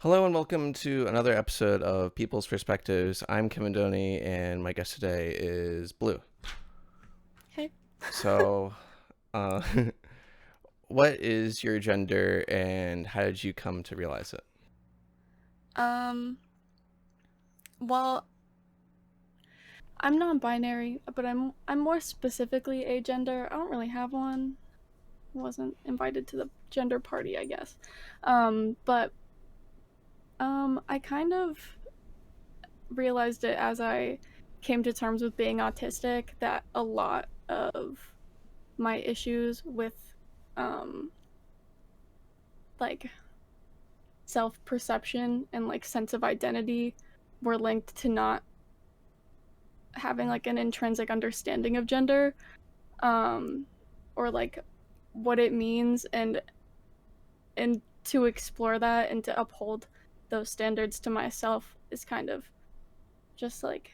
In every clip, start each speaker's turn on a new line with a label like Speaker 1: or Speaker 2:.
Speaker 1: Hello and welcome to another episode of People's Perspectives. I'm Kevin Doney, and my guest today is Blue.
Speaker 2: Hey.
Speaker 1: So, uh, what is your gender, and how did you come to realize it?
Speaker 2: Um, well, I'm non-binary, but I'm more specifically agender. I don't really have one. Wasn't invited to the gender party, I guess. But I kind of realized it as I came to terms with being autistic that a lot of my issues with um like self-perception and like sense of identity were linked to not having like an intrinsic understanding of gender, um or like what it means, and to explore that and to uphold those standards to myself is kind of just like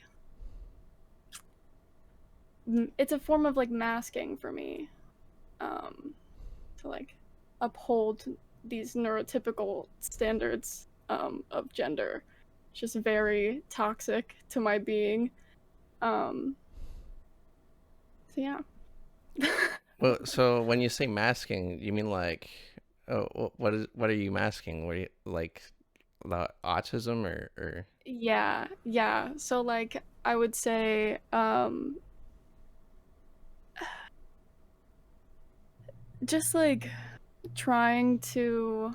Speaker 2: it's a form of like masking for me, um to like uphold these neurotypical standards of gender. It's just very toxic to my being. Um so yeah.
Speaker 1: Well, so when you say masking, you mean like, what are you masking? What are you, like, the autism or?
Speaker 2: Yeah, yeah. So like I would say just like trying to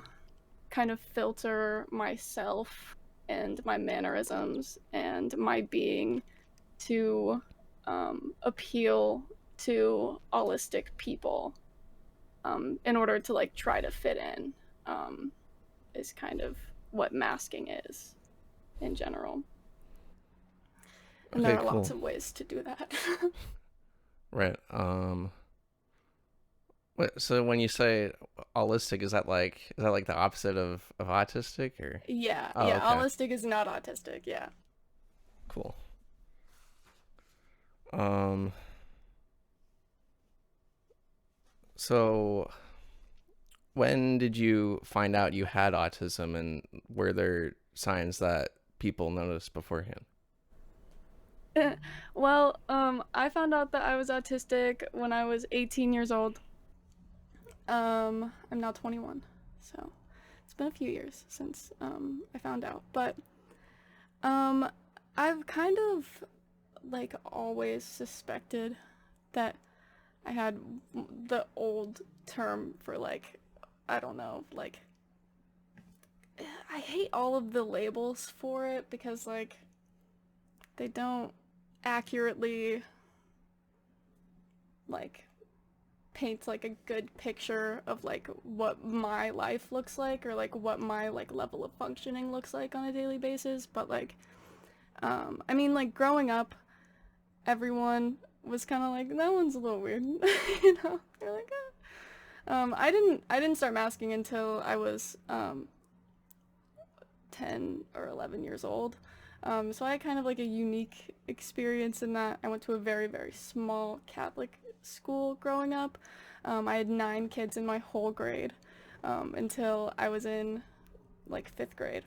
Speaker 2: kind of filter myself and my mannerisms and my being to appeal to allistic people, in order to like try to fit in, is kind of what masking is in general. And there
Speaker 1: Okay,
Speaker 2: are lots
Speaker 1: cool.
Speaker 2: of ways to do that.
Speaker 1: Right. So when you say allistic, is that like the opposite of autistic or?
Speaker 2: Yeah,
Speaker 1: Oh,
Speaker 2: yeah.
Speaker 1: okay.
Speaker 2: Allistic is not autistic. Yeah.
Speaker 1: Cool. Um, so when did you find out you had autism, and were there signs that people noticed beforehand?
Speaker 2: Well, I found out that I was autistic when I was 18 years old. I'm now 21, so it's been a few years since I found out. But um, I've kind of like always suspected that I had the old term for like, I don't know, like I hate all of the labels for it because like they don't accurately like paint like a good picture of like what my life looks like, or like what my like level of functioning looks like on a daily basis. But like I mean, like growing up, everyone was kind of like, that one's a little weird. You're like, I didn't start masking until I was 10 or 11 years old. So I had kind of like a unique experience in that I went to a very, very small Catholic school growing up. I had 9 kids in my whole grade, until I was in like 5th grade,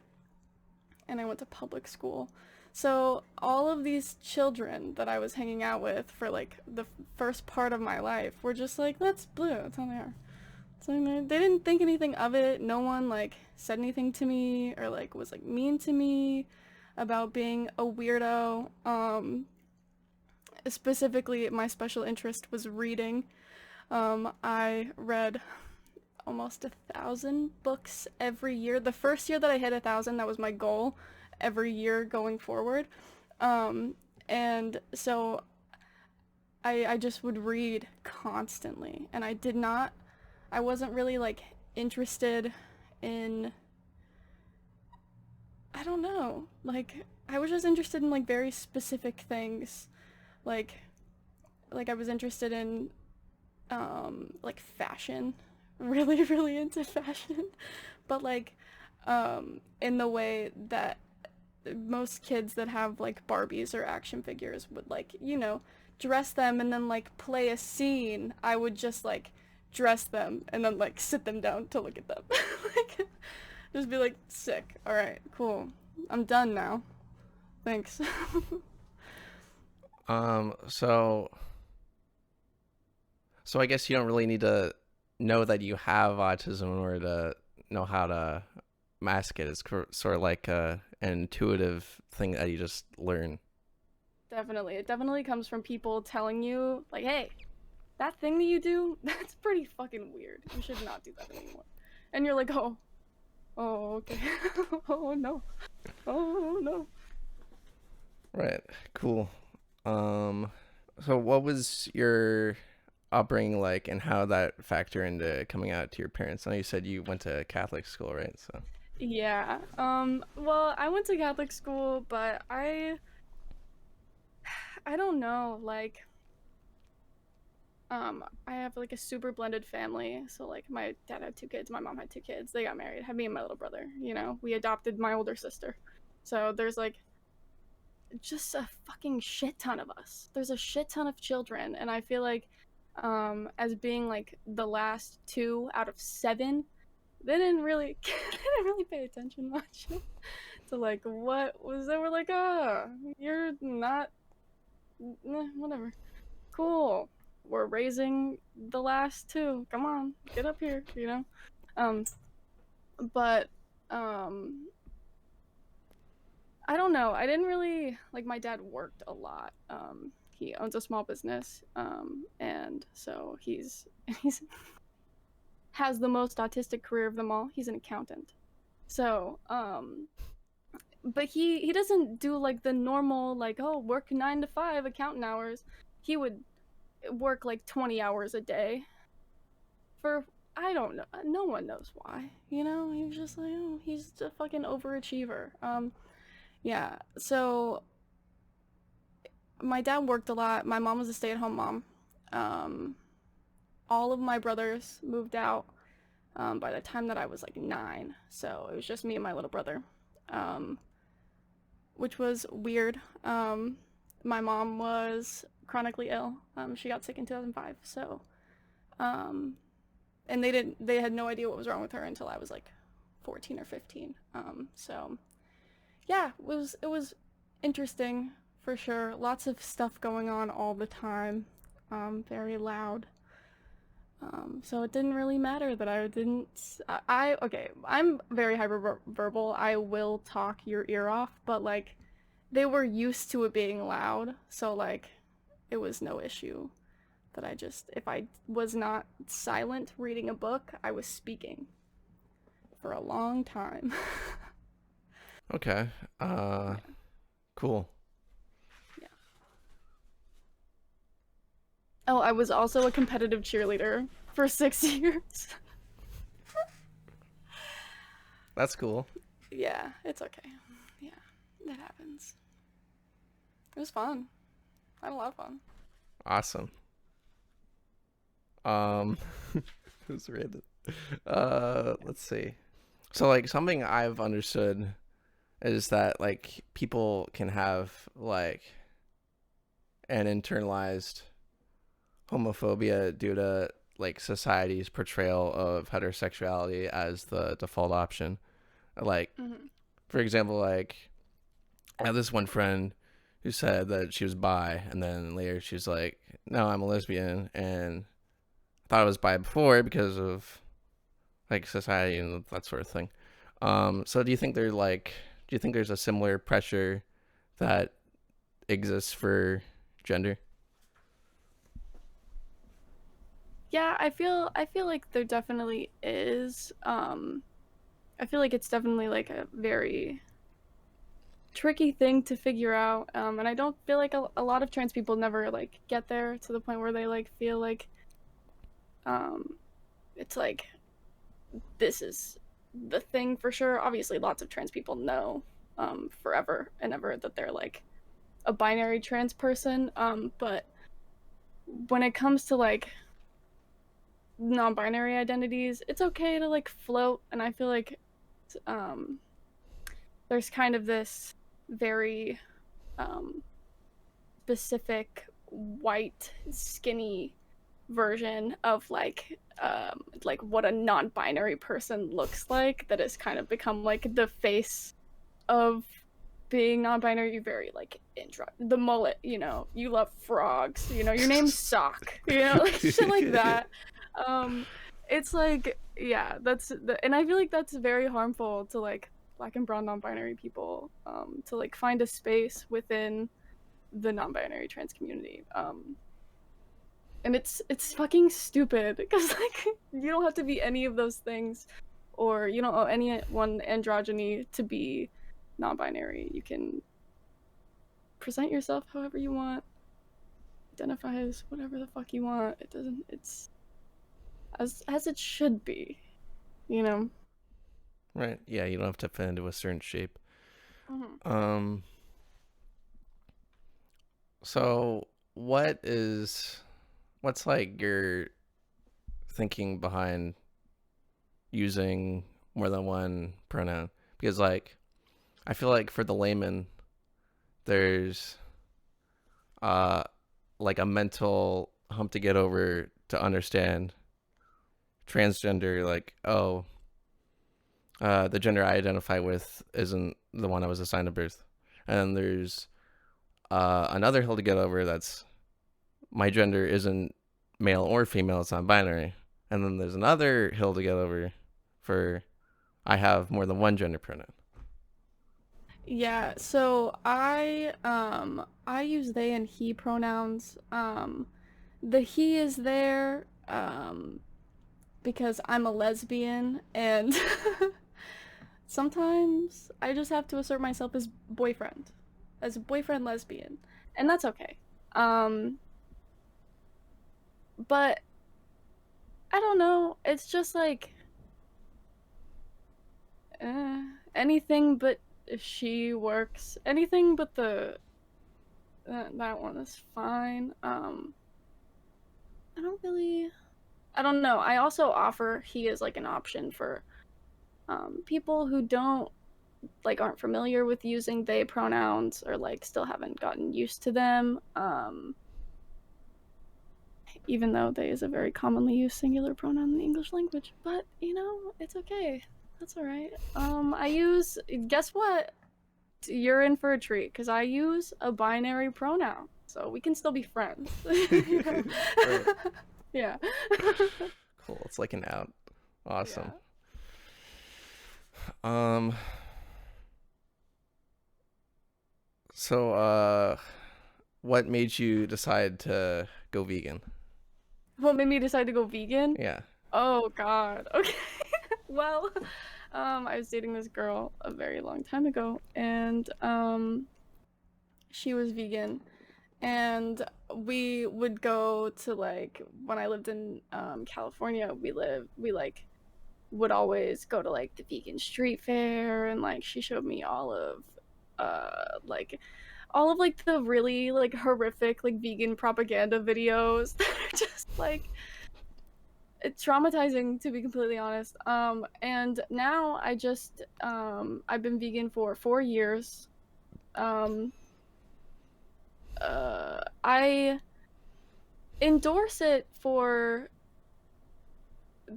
Speaker 2: and I went to public school. So all of these children that I was hanging out with for like the first part of my life were just like, that's Blue. That's how they are. So they didn't think anything of it. No one like said anything to me or like was like mean to me about being a weirdo. Specifically, my special interest was reading. I read almost 1,000 books every year. The first year that I hit 1,000, that was my goal every year going forward. And so I just would read constantly, and I wasn't really like interested in, I don't know, like I was just interested in like very specific things, like I was interested in like fashion, really really into fashion, but like in the way that most kids that have like Barbies or action figures would like, dress them and then like play a scene. I would just like dress them and then like sit them down to look at them. like Just be like, sick. All right, cool. I'm done now. Thanks.
Speaker 1: So I guess you don't really need to know that you have autism in order to know how to mask it. It's sort of like an intuitive thing that you just learn.
Speaker 2: Definitely. It definitely comes from people telling you, like, hey, that thing that you do, that's pretty fucking weird. You should not do that anymore. And you're like, oh, okay. Oh, no. Oh, no.
Speaker 1: Right. Cool. Um, so what was your upbringing like, and how that factor into coming out to your parents? I know you said you went to Catholic school, right? So.
Speaker 2: Yeah. Well, I went to Catholic school, but I don't know, like, I have like a super blended family. So like my dad had two kids, my mom had two kids. They got married, had me and my little brother, you know. We adopted my older sister. So there's like just a fucking shit ton of us. There's a shit ton of children, and I feel like as being like the last two out of seven, they didn't really they didn't really pay attention much to like what was they were like, you're not whatever. Cool. We're raising the last two. Come on, get up here, you know? Um but um I don't know. I didn't really like my dad worked a lot. He owns a small business. And so he's has the most autistic career of them all. He's an accountant. So, but he doesn't do like the normal like, oh, work 9 to 5 accountant hours. He would work like 20 hours a day for I don't know. No one knows why. You know, he was just like, oh, he's a fucking overachiever. Yeah. So my dad worked a lot. My mom was a stay-at-home mom. Um, all of my brothers moved out by the time that I was like 9. So it was just me and my little brother, um, which was weird. My mom was chronically ill. She got sick in 2005. So, um, and they had no idea what was wrong with her until I was like 14 or 15. So yeah, it was interesting for sure. Lots of stuff going on all the time. Very loud. So it didn't really matter that I didn't. Okay, I'm very hyperverbal. I will talk your ear off, but like they were used to it being loud, so like it was no issue that I just if I was not silent reading a book, I was speaking for a long time.
Speaker 1: Okay.
Speaker 2: Yeah,
Speaker 1: Cool.
Speaker 2: yeah. Oh, I was also a competitive cheerleader for 6 years.
Speaker 1: That's cool.
Speaker 2: Yeah, it's okay. Yeah, that happens. It was fun. I had a lot of fun.
Speaker 1: Awesome. Who's rated? Let's see. So like something I've understood is that like people can have like an internalized homophobia due to like society's portrayal of heterosexuality as the default option. Like,
Speaker 2: Mm-hmm.
Speaker 1: for example, like I have this one friend who said that she was bi, and then later she's like, "No, I'm a lesbian," and I thought I was bi before because of like society and that sort of thing. So do you think there's a similar pressure that exists for gender?
Speaker 2: Yeah, I feel like there definitely is. I feel like it's definitely like a very tricky thing to figure out. And I don't feel like a lot of trans people never like get there to the point where they like feel like um it's like this is the thing for sure. Obviously lots of trans people know forever and ever that they're like a binary trans person. But when it comes to like non-binary identities, it's okay to like float, and I feel like um there's kind of this very um specific white skinny version of like what a non-binary person looks like that has kind of become like the face of being non-binary. You're very like the mullet, you love frogs, your name's Sock, like shit like that. um it's like, yeah, and I feel like that's very harmful to like black and brown non-binary people, to like find a space within the non-binary trans community. And it's fucking stupid because like you don't have to be any of those things, or you don't owe any one androgyny to be non-binary. You can present yourself however you want, identify as whatever the fuck you want. It's as it should be, you know.
Speaker 1: Right. Yeah, you don't have to fit into a certain shape.
Speaker 2: Mm-hmm.
Speaker 1: Um. So, what's like your thinking behind using more than one pronoun? Because like, I feel like for the layman, there's uh like a mental hump to get over to understand transgender. Like, oh, the gender I identify with isn't the one I was assigned at birth, and then there's another hill to get over. That's my gender isn't male or female; it's not binary. And then there's another hill to get over for I have more than one gender pronoun.
Speaker 2: Yeah, so I use they and he pronouns. The he is there because I'm a lesbian, and sometimes I just have to assert myself as a boyfriend lesbian, and that's okay. Um, but I don't know. It's just like uh, anything but she works. Anything but the that one is fine. I don't really. I don't know. I also offer he is like an option for people who don't like aren't familiar with using they pronouns, or like still haven't gotten used to them. Even though they is a very commonly used singular pronoun in the English language, but it's okay. That's all right. I use. Guess what? You're in for a treat because I use a binary pronoun, so we can still be friends.
Speaker 1: Right.
Speaker 2: Yeah.
Speaker 1: Cool. It's like an out.
Speaker 2: Yeah.
Speaker 1: Awesome. Um. So, what made you decide to go vegan?
Speaker 2: What made me decide to go vegan?
Speaker 1: Yeah.
Speaker 2: Oh God. Okay. Well, I was dating this girl a very long time ago, and she was vegan, and we would go to like when I lived in California. We like would always go to like the vegan street fair, and like she showed me like all of like the really like horrific like vegan propaganda videos that are just like it's traumatizing, to be completely honest. And now I've been vegan for 4 years. um I endorse it for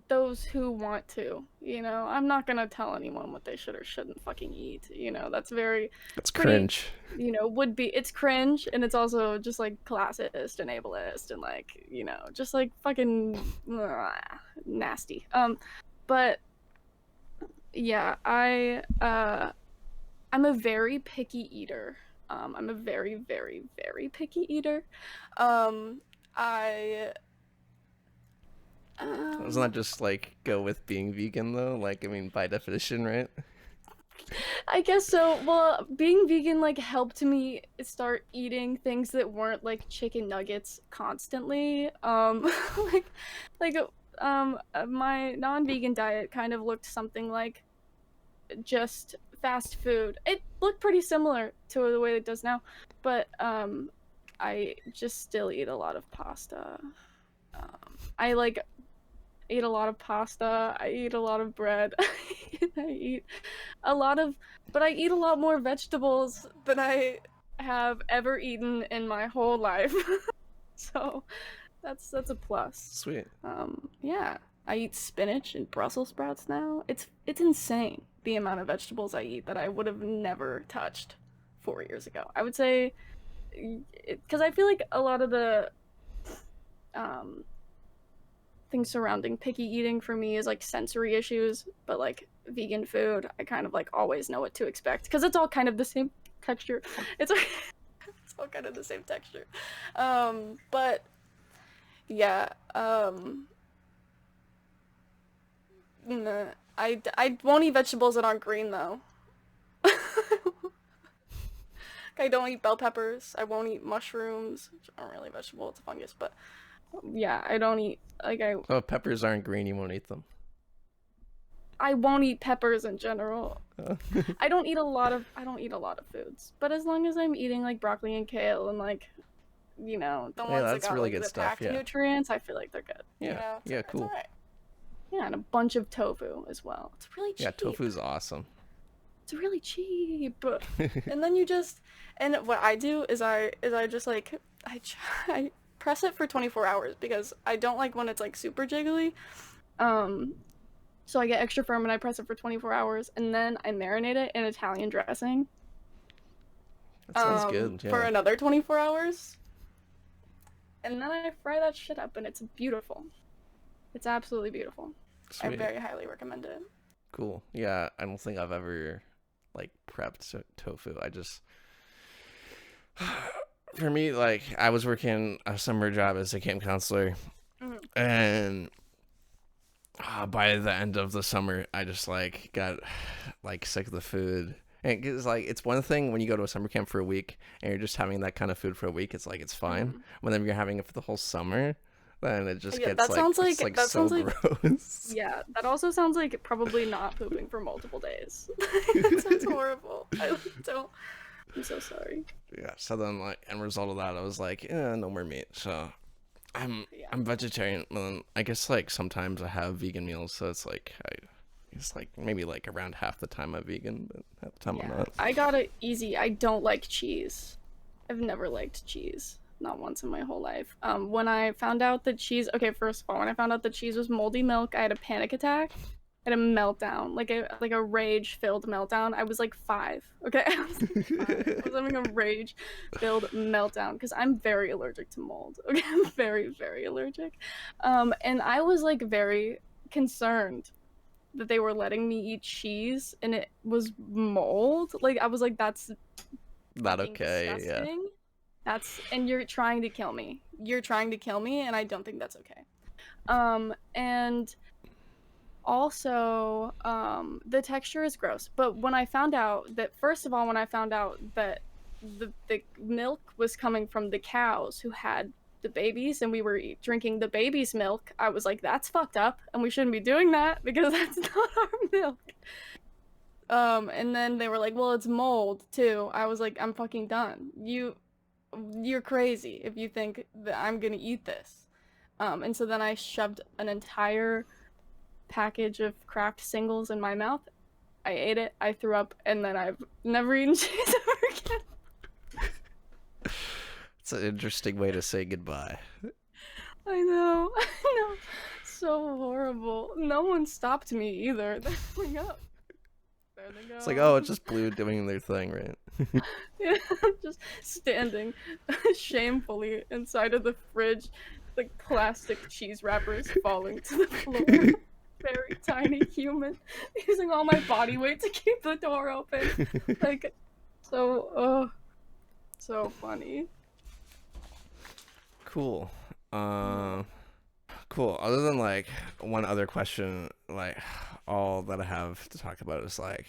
Speaker 2: those who want to. I'm not gonna tell anyone what they should or shouldn't fucking eat. That's very
Speaker 1: It's
Speaker 2: pretty,
Speaker 1: cringe.
Speaker 2: would be, it's cringe, and it's also just like classist and ableist and like, just like fucking nasty. But yeah, I'm a very picky eater. I'm a very, very, very picky eater. Um, I
Speaker 1: Doesn't
Speaker 2: um
Speaker 1: that just like go with being vegan though? Like, I mean, by definition, right?
Speaker 2: I guess so. Well, being vegan like helped me start eating things that weren't like chicken nuggets constantly. Like like my non-vegan diet kind of looked something like just fast food. It looked pretty similar to the way it does now, but I just still eat a lot of pasta. I like eat a lot of pasta. I eat a lot of bread. I eat a lot of, but I eat a lot more vegetables than I have ever eaten in my whole life. So, That's a plus.
Speaker 1: Sweet.
Speaker 2: Yeah, I eat spinach and Brussels sprouts now. It's insane the amount of vegetables I eat that I would have never touched 4 years ago. I would say, because I feel like a lot of the um, things surrounding picky eating for me is like sensory issues, but like vegan food, I kind of like always know what to expect because it's all kind of the same texture. It's it's all kind of the same texture. But yeah, nah, I won't eat vegetables that aren't green though. I don't eat bell peppers. I won't eat mushrooms, which aren't really a vegetable, it's a fungus, but yeah, I don't eat like
Speaker 1: So if peppers aren't green, you won't eat them.
Speaker 2: I won't eat peppers in general. I don't eat a lot of foods. But as long as I'm eating like broccoli and kale and like the
Speaker 1: Yeah,
Speaker 2: ones that
Speaker 1: that's
Speaker 2: got
Speaker 1: really
Speaker 2: like
Speaker 1: good
Speaker 2: the
Speaker 1: stuff.
Speaker 2: packed
Speaker 1: Yeah.
Speaker 2: nutrients, I feel like they're good.
Speaker 1: Yeah. Yeah.
Speaker 2: It's
Speaker 1: Cool.
Speaker 2: alright. Yeah, and a bunch of tofu as well. It's really cheap.
Speaker 1: Yeah, tofu's awesome.
Speaker 2: It's really cheap. And then and what I do is I just like I press it for 24 hours because I don't like when it's like super jiggly. So I get extra firm and I press it for 24 hours and then I marinate it in Italian dressing.
Speaker 1: That sounds good. Yeah.
Speaker 2: For another 24 hours. And then I fry that shit up and it's beautiful. It's absolutely beautiful.
Speaker 1: Sweet.
Speaker 2: I very highly recommend it.
Speaker 1: Cool. Yeah, I don't think I've ever like prepped tofu. I just for me, like I was working a summer job as a camp counselor, and by the end of the summer, I just like got like sick of the food. And it's like it's one thing when you go to a summer camp for a week and you're just having that kind of food for a week. It's like it's fine. When then you're having it for the whole summer, then it just gets so gross.
Speaker 2: Yeah, that also sounds like probably not pooping for multiple days. That sounds horrible. I'm so sorry.
Speaker 1: Yeah. So then, like, end result of that, I was like, no more meat. So I'm vegetarian. And then I guess like sometimes I have vegan meals. So it's like it's like maybe like around half the time I'm vegan, but half the time I'm not.
Speaker 2: I got it easy. I don't like cheese. I've never liked cheese. Not once in my whole life. When I found out that cheese, okay, first of all, when I found out that cheese was moldy milk, I had a panic attack. I had a meltdown, like a rage-filled meltdown. I was like 5. Okay, I was like 5. I was having a rage-filled meltdown because I'm very allergic to mold. Okay, I'm very, very allergic. And I was like very concerned that they were letting me eat cheese and it was mold. Like I was like, that's
Speaker 1: not okay.
Speaker 2: disgusting. And you're trying to kill me. You're trying to kill me, and I don't think that's okay. And also, the texture is gross. But when I found out that, first of all, when I found out that the milk was coming from the cows who had the babies, and we were drinking the baby's milk, I was like, that's fucked up, and we shouldn't be doing that because that's not our milk. And then they were like, well, it's mold too. I was like, I'm fucking done. You're crazy if you think that I'm gonna eat this. And so then I shoved an entire package of Kraft singles in my mouth. I ate it, I threw up, and then I've never eaten cheese ever again.
Speaker 1: It's an interesting way to say goodbye.
Speaker 2: I know. So horrible. No one stopped me either. They're going up. There they go.
Speaker 1: It's like, oh, it's just Blue doing their thing, right?
Speaker 2: Yeah, just standing shamefully inside of the fridge, like plastic cheese wrappers falling to the floor. Very tiny human, using all my body weight to keep the door open. Like, so funny.
Speaker 1: Cool. Cool. Other than like one other question, like all that I have to talk about is like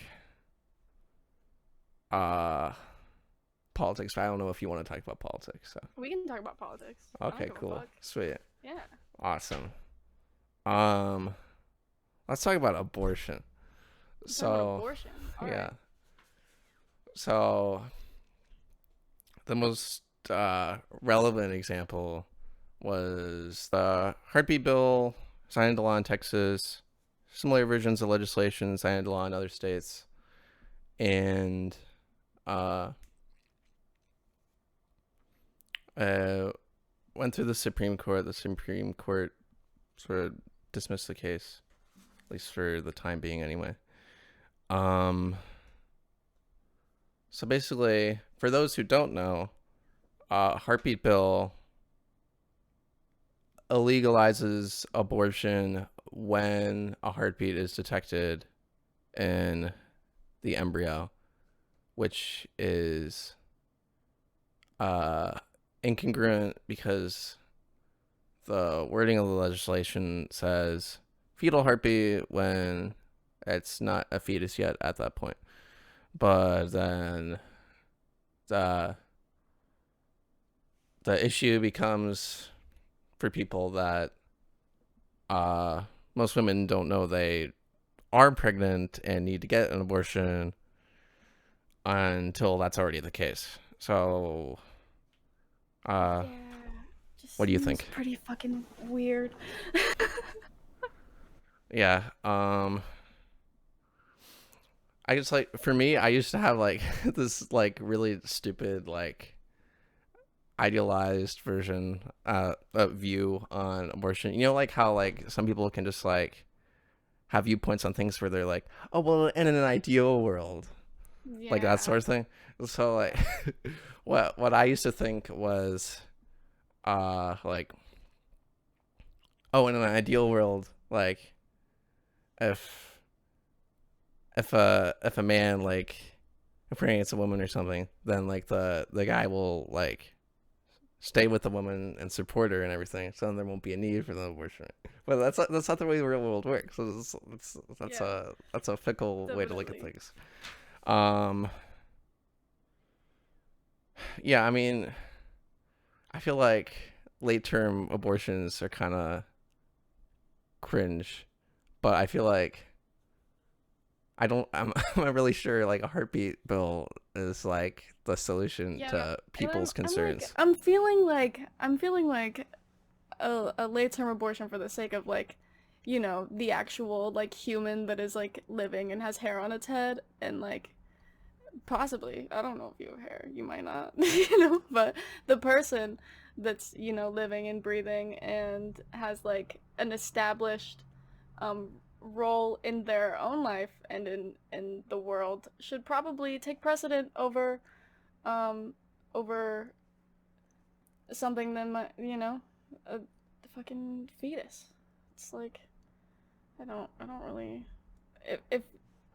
Speaker 1: politics. But I don't know if you want to talk about politics. So.
Speaker 2: We can talk about politics.
Speaker 1: Okay, cool. Sweet.
Speaker 2: Yeah.
Speaker 1: Awesome. Let's talk about abortion.
Speaker 2: Abortion. All
Speaker 1: yeah.
Speaker 2: right.
Speaker 1: So the most relevant example was the heartbeat bill signed into law in Texas, similar versions of legislation signed into law in other states, and went through the Supreme Court. The Supreme Court sort of dismissed the case, at least for the time being, anyway. Um, so basically, for those who don't know, heartbeat bill illegalizes abortion when a heartbeat is detected in the embryo, which is uh, incongruent because the wording of the legislation says fetal heartbeat when it's not a fetus yet at that point. But then the the issue becomes for people that most women don't know they are pregnant and need to get an abortion until that's already the case. So, uh,
Speaker 2: Yeah, just
Speaker 1: what do you
Speaker 2: seems
Speaker 1: think?
Speaker 2: pretty fucking weird.
Speaker 1: Yeah. I just like for me, I used to have like this like really stupid like idealized version view on abortion. You know, like how like some people can just like have viewpoints on things where they're like, oh well, in an ideal world, like that
Speaker 2: Yeah.
Speaker 1: sort of thing. So like, what I used to think was, like, oh, in an ideal world, like if if a man like impregnates a woman or something, then like the guy will like stay with the woman and support her and everything, so then there won't be a need for the abortion. But that's not the way the real world works. So
Speaker 2: Yeah,
Speaker 1: that's a fickle way to look at
Speaker 2: definitely.
Speaker 1: things. Um, yeah, I mean, I feel like late term abortions are kind of cringe, but I feel like I don't. I'm not really sure like a heartbeat bill is like the solution
Speaker 2: Yeah,
Speaker 1: to
Speaker 2: and
Speaker 1: people's
Speaker 2: I'm like
Speaker 1: concerns.
Speaker 2: I'm feeling like a late term abortion for the sake of like, the actual like human that is like living and has hair on its head and like possibly, I don't know if you have hair, you might not, but the person that's, living and breathing and has like an established role in their own life and in the world should probably take precedent um over something that might, a fucking fetus. It's like I don't really if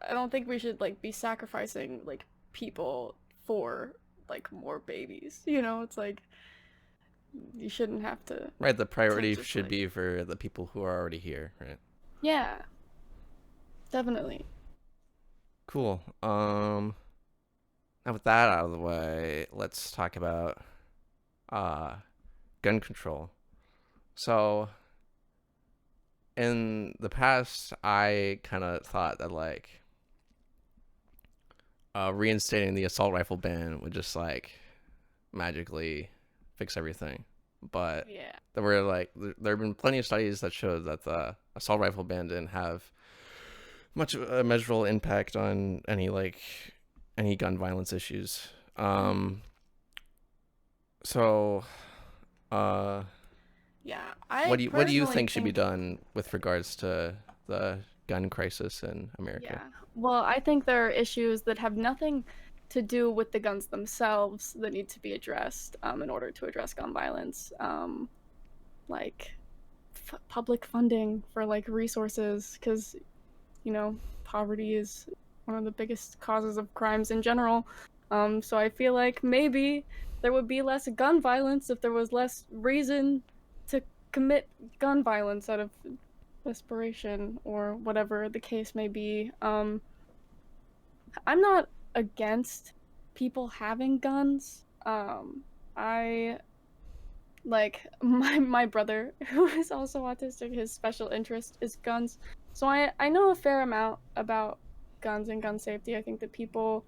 Speaker 2: I don't think we should like be sacrificing like people for like more babies. It's like you shouldn't have
Speaker 1: Right, the
Speaker 2: to
Speaker 1: priority
Speaker 2: just
Speaker 1: should
Speaker 2: like
Speaker 1: be for the people who are already here. Right.
Speaker 2: yeah, definitely.
Speaker 1: Cool. Now with that out of the way, let's talk about uh gun control. So in the past, I kind of thought that like reinstating the assault rifle ban would just like magically fix everything. But
Speaker 2: Yeah.
Speaker 1: there have been plenty of studies that showed that the assault rifle ban didn't have much of a measurable impact on any gun violence issues.
Speaker 2: Mm-hmm.
Speaker 1: So uh,
Speaker 2: Yeah, I
Speaker 1: what do you
Speaker 2: personally
Speaker 1: think should be
Speaker 2: think
Speaker 1: done with regards to the gun crisis in America?
Speaker 2: yeah. Well, I think there are issues that have nothing to do with the guns themselves that need to be addressed in order to address gun violence. Like public funding for like resources, because poverty is one of the biggest causes of crimes in general. So I feel like maybe there would be less gun violence if there was less reason to commit gun violence out of desperation or whatever the case may be. I'm not against people having guns. I like my brother who is also autistic. His special interest is guns, so I know a fair amount about guns and gun safety. I think that people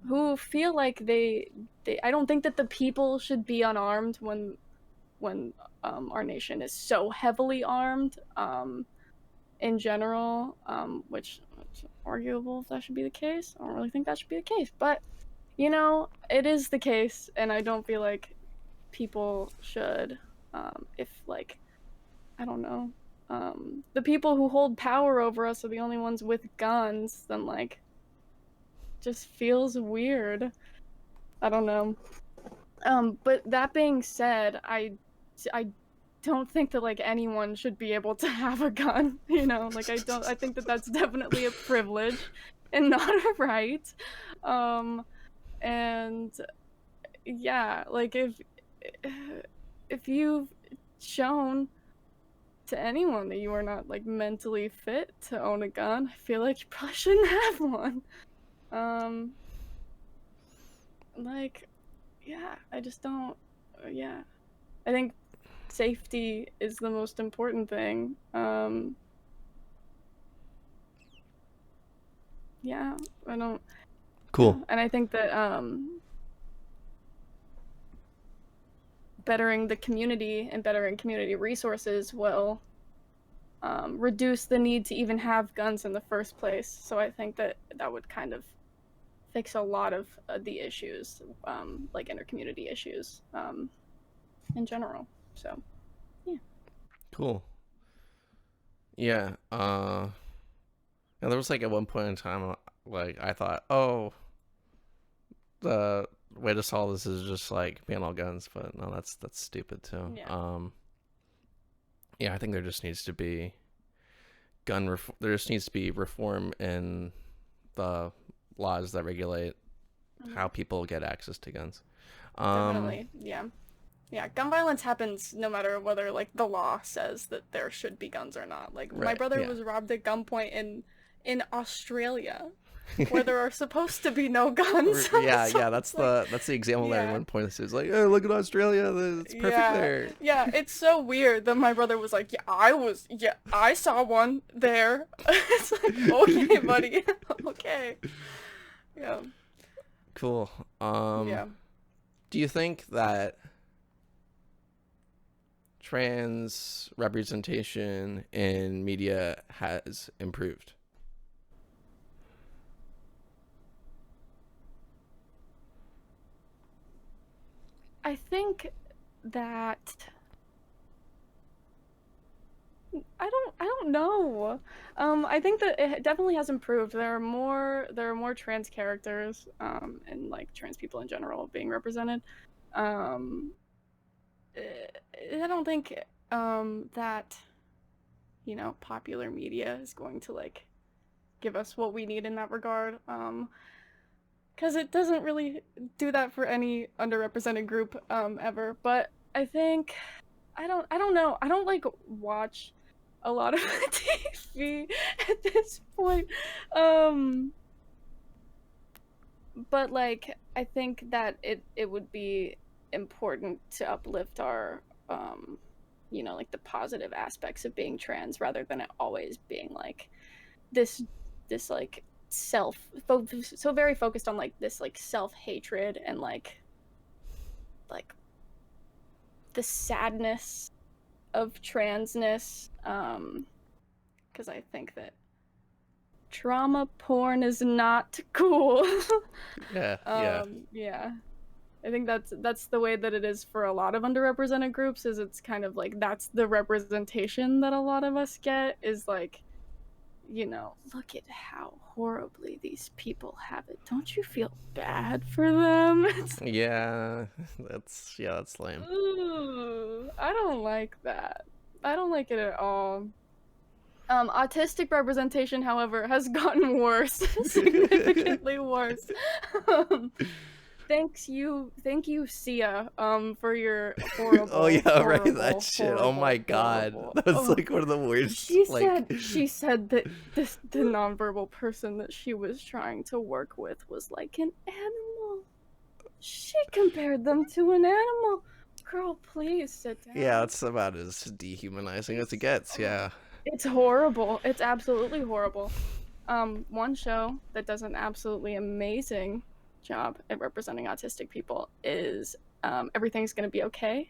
Speaker 2: who feel like they I don't think that the people should be unarmed when our nation is so heavily armed in general, which it's arguable if that should be the case. I don't really think that should be the case, but it is the case, and I don't feel like people should, if like, I don't know, the people who hold power over us are the only ones with guns, then like, just feels weird. I don't know. But that being said, I don't think that like anyone should be able to have a gun, you know? Like I think that that's definitely a privilege and not a right. Um and yeah, like if you've shown to anyone that you are not like mentally fit to own a gun, I feel like you probably shouldn't have one. Um like yeah, I just don't yeah. I think safety is the most important thing. Yeah, I don't. Yeah,
Speaker 1: Cool.
Speaker 2: and I think that bettering the community and bettering community resources will reduce the need to even have guns in the first place. So I think that that would kind of fix a lot of the issues, like intercommunity issues, in general. So yeah.
Speaker 1: Cool. Yeah. And there was like at one point in time, like I thought, oh, the way to solve this is just like ban all guns, but no, that's stupid too.
Speaker 2: Yeah.
Speaker 1: Yeah, I think there just needs to be there just needs to be reform in the laws that regulate how people get access to guns.
Speaker 2: Definitely. Yeah. Yeah, gun violence happens no matter whether like the law says that there should be guns or not. Like my
Speaker 1: Right.
Speaker 2: brother
Speaker 1: Yeah.
Speaker 2: was robbed at gunpoint in Australia where there are supposed to be no guns.
Speaker 1: Yeah,
Speaker 2: So
Speaker 1: yeah,
Speaker 2: it's like,
Speaker 1: that's the example that
Speaker 2: yeah.
Speaker 1: everyone points to. It's like, oh, look at Australia, it's perfect
Speaker 2: Yeah.
Speaker 1: there.
Speaker 2: Yeah, it's so weird that my brother was like, yeah, I saw one there. It's like, okay, buddy. Okay. Yeah.
Speaker 1: Cool.
Speaker 2: Yeah.
Speaker 1: Do you think that trans representation in media has improved?
Speaker 2: I think that I don't know. I think that it definitely has improved. There are more trans characters, and like trans people in general being represented. Um, I don't think that popular media is going to like give us what we need in that regard. Because it doesn't really do that for any underrepresented group ever. But I think I don't know. I don't like watch a lot of TV at this point. Um but like I think that it would be important to uplift our like the positive aspects of being trans rather than it always being like this like so very focused on like this like self-hatred and like the sadness of transness, because I think that trauma porn is not cool.
Speaker 1: Yeah, yeah.
Speaker 2: Yeah, I think that's the way that it is for a lot of underrepresented groups. Is it's kind of like that's the representation that a lot of us get, is like, look at how horribly these people have it. Don't you feel bad for them?
Speaker 1: Yeah, that's lame.
Speaker 2: Ooh, I don't like that. I don't like it at all. Autistic representation, however, has gotten worse, significantly worse. Um, thank you, Sia, for your horrible.
Speaker 1: Oh yeah,
Speaker 2: horrible,
Speaker 1: right. That shit. Oh my god,
Speaker 2: horrible.
Speaker 1: that was like one of the worst.
Speaker 2: She said that the nonverbal person that she was trying to work with was like an animal. She compared them to an animal. Girl, please sit down.
Speaker 1: Yeah, it's about as dehumanizing as it gets. Yeah.
Speaker 2: It's horrible. It's absolutely horrible. One show that does an absolutely amazing job at representing autistic people is Everything's Gonna Be Okay.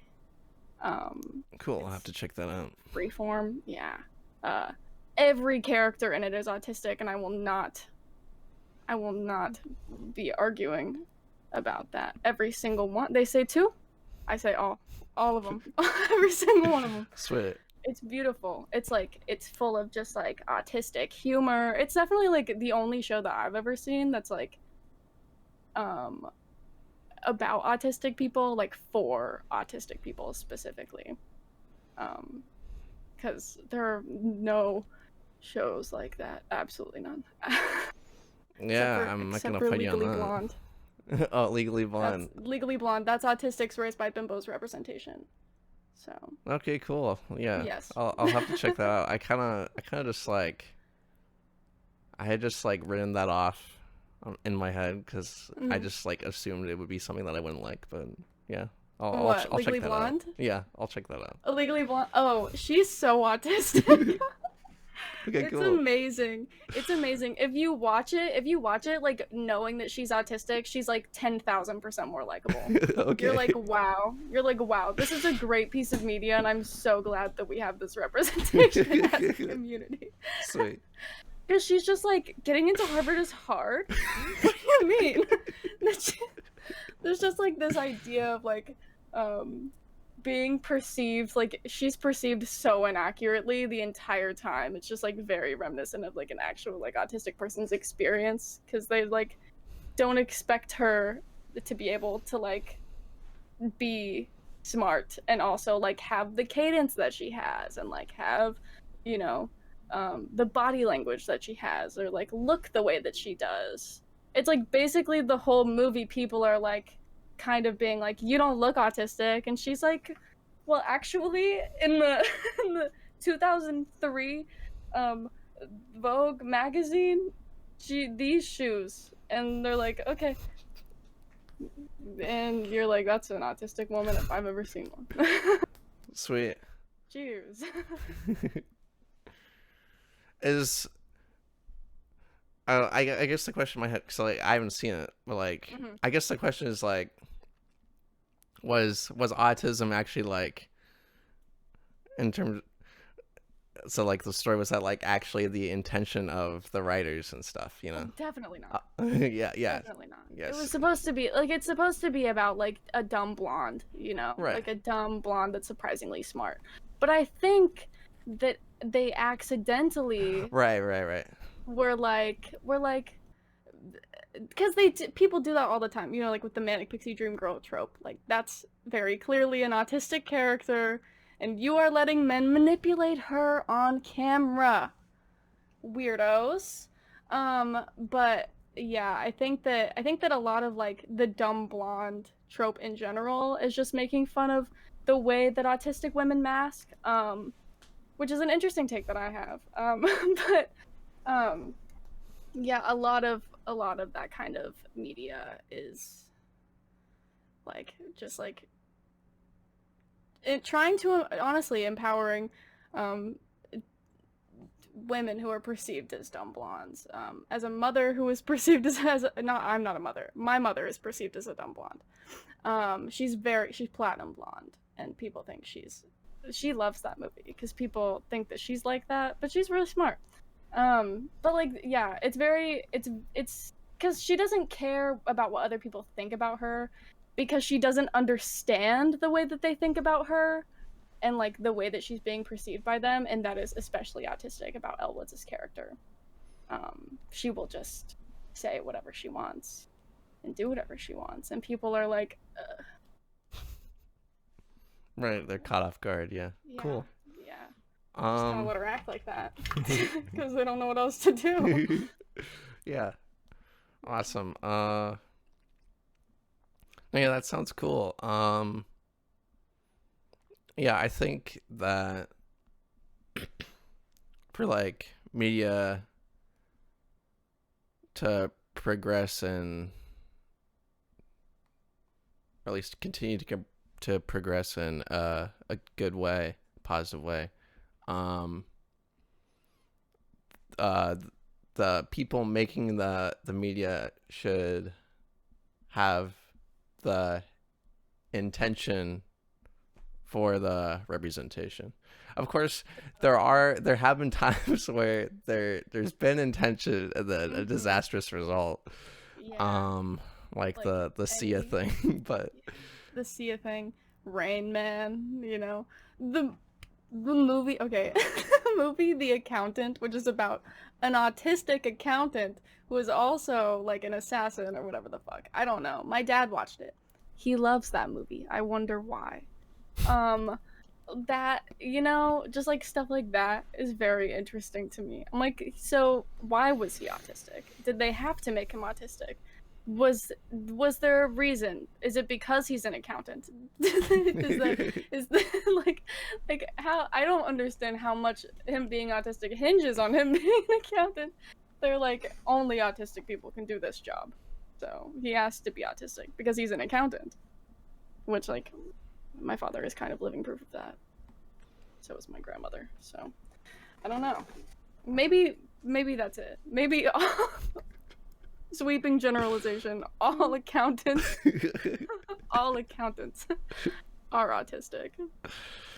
Speaker 1: Cool. I'll have to check that out.
Speaker 2: Freeform, yeah. Every character in it is autistic, and I will not be arguing about that. Every single one. They say two. I say all of them, every single one of them.
Speaker 1: Sweet.
Speaker 2: It's beautiful. It's like it's full of just like autistic humor. It's definitely like the only show that I've ever seen that's like um about autistic people, like for autistic people specifically. Um because there are no shows like that. Absolutely none.
Speaker 1: Yeah, I'm not
Speaker 2: Except
Speaker 1: gonna
Speaker 2: for
Speaker 1: fight you on
Speaker 2: Legally Blonde.
Speaker 1: that. Oh, Legally
Speaker 2: That's
Speaker 1: Blonde.
Speaker 2: Legally Blonde. That's autistics raised by bimbos representation. So
Speaker 1: Okay, cool. Yeah,
Speaker 2: yes.
Speaker 1: I'll have to check that out. I kind of just like I had just like written that off in my head because I
Speaker 2: Mm.
Speaker 1: just like assumed it would be something that I wouldn't like. But yeah,
Speaker 2: What?
Speaker 1: I'll check
Speaker 2: Legally
Speaker 1: that out.
Speaker 2: Blonde?
Speaker 1: Yeah, I'll check that out.
Speaker 2: Legally Blonde. Oh, she's so autistic.
Speaker 1: Okay,
Speaker 2: It's
Speaker 1: cool.
Speaker 2: amazing. It's amazing. If you watch it, like knowing that she's autistic, she's like 10,000% more likable. You're
Speaker 1: Okay.
Speaker 2: like, wow. You're like, wow. This is a great piece of media, and I'm so glad that we have this representation as a community.
Speaker 1: Sweet.
Speaker 2: Because she's just like, getting into Harvard is hard. What do you mean? There's just like this idea of like, um, being perceived like she's perceived so inaccurately the entire time. It's just like very reminiscent of like an actual like autistic person's experience because they like don't expect her to be able to like be smart and also like have the cadence that she has and like have, you know, the body language that she has or like look the way that she does. It's like basically the whole movie people are like kind of being like, you don't look autistic, and she's like, well actually in the in the 2003 um Vogue magazine, she these shoes, and they're like, okay, and you're like, that's an autistic woman if I've ever seen one.
Speaker 1: Sweet.
Speaker 2: Cheers.
Speaker 1: Is I guess the question in my head, because like I haven't seen it, but like
Speaker 2: Mm-hmm.
Speaker 1: I guess the question is like, was autism actually like in terms, so like the story, was that like actually the intention of the writers and stuff, you know?
Speaker 2: Definitely not.
Speaker 1: Yeah, yeah,
Speaker 2: Definitely not. It
Speaker 1: yes,
Speaker 2: was supposed to be like, it's supposed to be about like a dumb blonde, you know,
Speaker 1: right,
Speaker 2: like a dumb blonde that's surprisingly smart. But I think that they accidentally
Speaker 1: right.
Speaker 2: were like because people do that all the time, you know, like with the manic pixie dream girl trope. Like that's very clearly an autistic character, and you are letting men manipulate her on camera. Weirdos. But yeah, I think that a lot of like the dumb blonde trope in general is just making fun of the way that autistic women mask. Which is an interesting take that I have. But um, yeah, a lot of that kind of media is like just like trying to honestly empowering um women who are perceived as dumb blondes. As a mother who is perceived as not, I'm not a mother. My mother is perceived as a dumb blonde. She's platinum blonde, and people think she loves that movie because people think that she's like that, but she's really smart. But like, yeah, it's because she doesn't care about what other people think about her because she doesn't understand the way that they think about her and like the way that she's being perceived by them, and that is especially autistic about Elle Woods' character. She will just say whatever she wants and do whatever she wants, and people are like,
Speaker 1: Right, they're caught off guard. Yeah,
Speaker 2: yeah,
Speaker 1: cool.
Speaker 2: yeah, just gotta
Speaker 1: Um,
Speaker 2: let her act like that because they don't know what else to do.
Speaker 1: yeah, awesome. Yeah, that sounds cool. Yeah, I think that for like media to progress and, or at least continue to progress in a good way, positive way, um, uh, the people making the media should have the intention for the representation. Of course, there have been times where there's been intention and then a
Speaker 2: Mhm.
Speaker 1: disastrous result.
Speaker 2: Yeah,
Speaker 1: Um, like
Speaker 2: like
Speaker 1: the Sia
Speaker 2: any
Speaker 1: thing, but
Speaker 2: the Sia thing. Rain Man, the movie, okay, the movie The Accountant, which is about an autistic accountant who is also like an assassin or whatever the fuck. I don't know. My dad watched it. He loves that movie. I wonder why. Um that, just like stuff like that is very interesting to me. I'm like, so why was he autistic? Did they have to make him autistic? Was there a reason? Is it because he's an accountant? Is that like how, I don't understand how much him being autistic hinges on him being an accountant. They're like, only autistic people can do this job, so he has to be autistic because he's an accountant, which, like, my father is kind of living proof of that. So is my grandmother. So I don't know. Maybe that's it. Maybe sweeping generalization. All accountants, all accountants are autistic.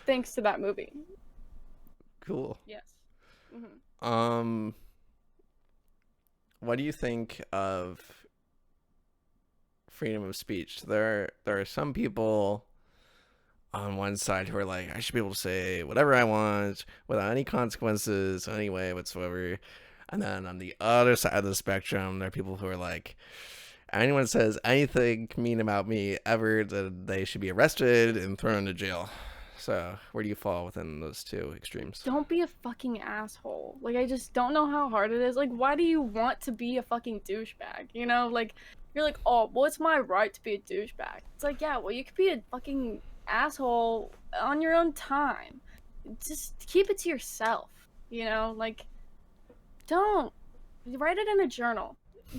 Speaker 2: Thanks to that movie.
Speaker 1: Cool.
Speaker 2: Yes.
Speaker 1: What do you think of freedom of speech? There are some people on one side who are like, I should be able to say whatever I want without any consequences, any way whatsoever. And then on the other side of the spectrum, there are people who are like, anyone says anything mean about me ever, that they should be arrested and thrown into jail. So where do you fall within those two extremes?
Speaker 2: Don't be a fucking asshole. Like, I just don't know how hard it is. Like, why do you want to be a fucking douchebag? Like, you're like, oh, well, it's my right to be a douchebag. It's like, yeah, well, you could be a fucking asshole on your own time. Just keep it to yourself, like, don't write it in a journal.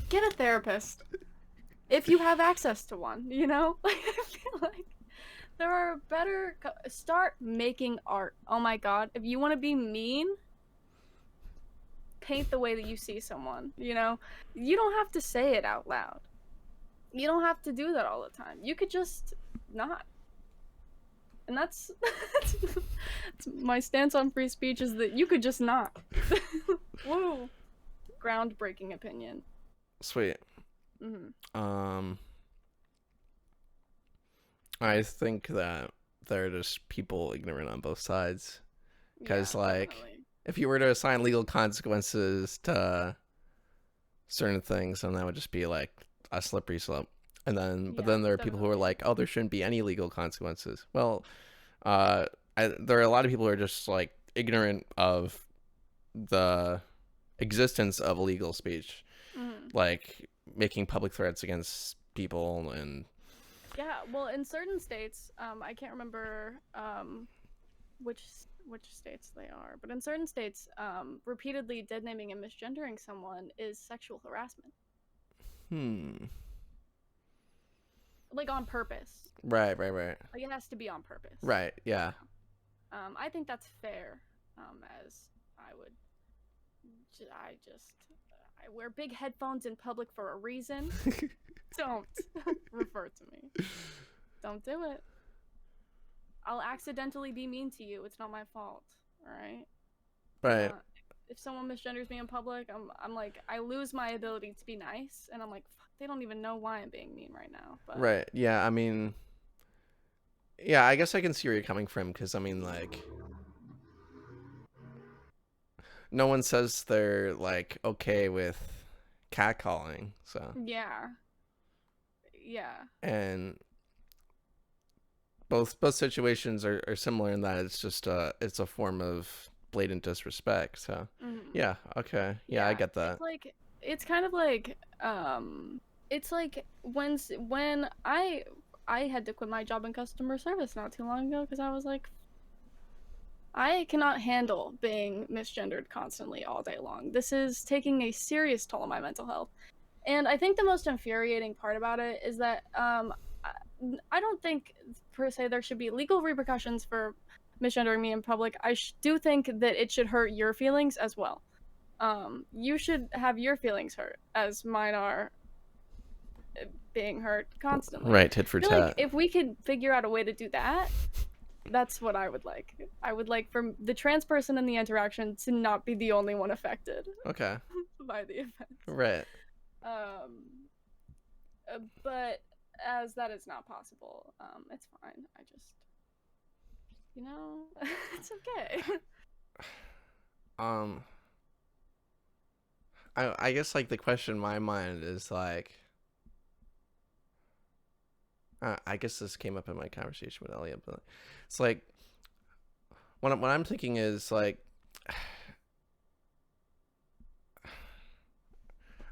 Speaker 2: Get a therapist if you have access to one. Like, I feel like there are better. Start making art. Oh my god, if you want to be mean, paint the way that you see someone. You don't have to say it out loud. You don't have to do that all the time. You could just not. And that's my stance on free speech, is that you could just not. Woo. Groundbreaking opinion.
Speaker 1: Sweet. I think that there are just people ignorant on both sides. Because,
Speaker 2: Yeah,
Speaker 1: like,
Speaker 2: definitely.
Speaker 1: if you were to assign legal consequences to certain things, then that would just be like a slippery slope. And then, but
Speaker 2: Yeah,
Speaker 1: then there are people who are
Speaker 2: definitely.
Speaker 1: like, oh, there shouldn't be any legal consequences. Well, there are a lot of people who are just like ignorant of the existence of illegal speech, like making public threats against people. And
Speaker 2: Yeah, well, in certain states, I can't remember which states they are, but in certain states, repeatedly dead naming and misgendering someone is sexual harassment. Like, on purpose.
Speaker 1: Right.
Speaker 2: Like, it has to be on purpose.
Speaker 1: Right, yeah.
Speaker 2: I think that's fair. As I would, I wear big headphones in public for a reason. Don't refer to me. Don't do it. I'll accidentally be mean to you. It's not my fault. All right.
Speaker 1: Right.
Speaker 2: If someone misgenders me in public, I'm like, I lose my ability to be nice, and I'm like, fuck, they don't even know why I'm being mean right now. But
Speaker 1: Right. Yeah, I mean, yeah, I guess I can see where you're coming from, because I mean, like, no one says they're like okay with catcalling, so.
Speaker 2: yeah.
Speaker 1: And both situations are similar in that it's just it's a form of blatant disrespect. So yeah, okay, yeah, I get that.
Speaker 2: It's like, it's kind of like, it's like when I had to quit my job in customer service not too long ago, because I was like, I cannot handle being misgendered constantly all day long. This is taking a serious toll on my mental health. And I think the most infuriating part about it is that I don't think, per se, there should be legal repercussions for misgendering me in public. I do think that it should hurt your feelings as well. You should have your feelings hurt, as mine are being hurt constantly.
Speaker 1: Right, tit for
Speaker 2: I feel like
Speaker 1: tat.
Speaker 2: if we could figure out a way to do that, that's what I would like. I would like for the trans person in the interaction to not be the only one affected
Speaker 1: Okay.
Speaker 2: by the event.
Speaker 1: Right.
Speaker 2: But as that is not possible. It's fine. I just, it's okay.
Speaker 1: Um, I guess like the question in my mind is like, I guess this came up in my conversation with Elliot, but it's like what I'm thinking is like,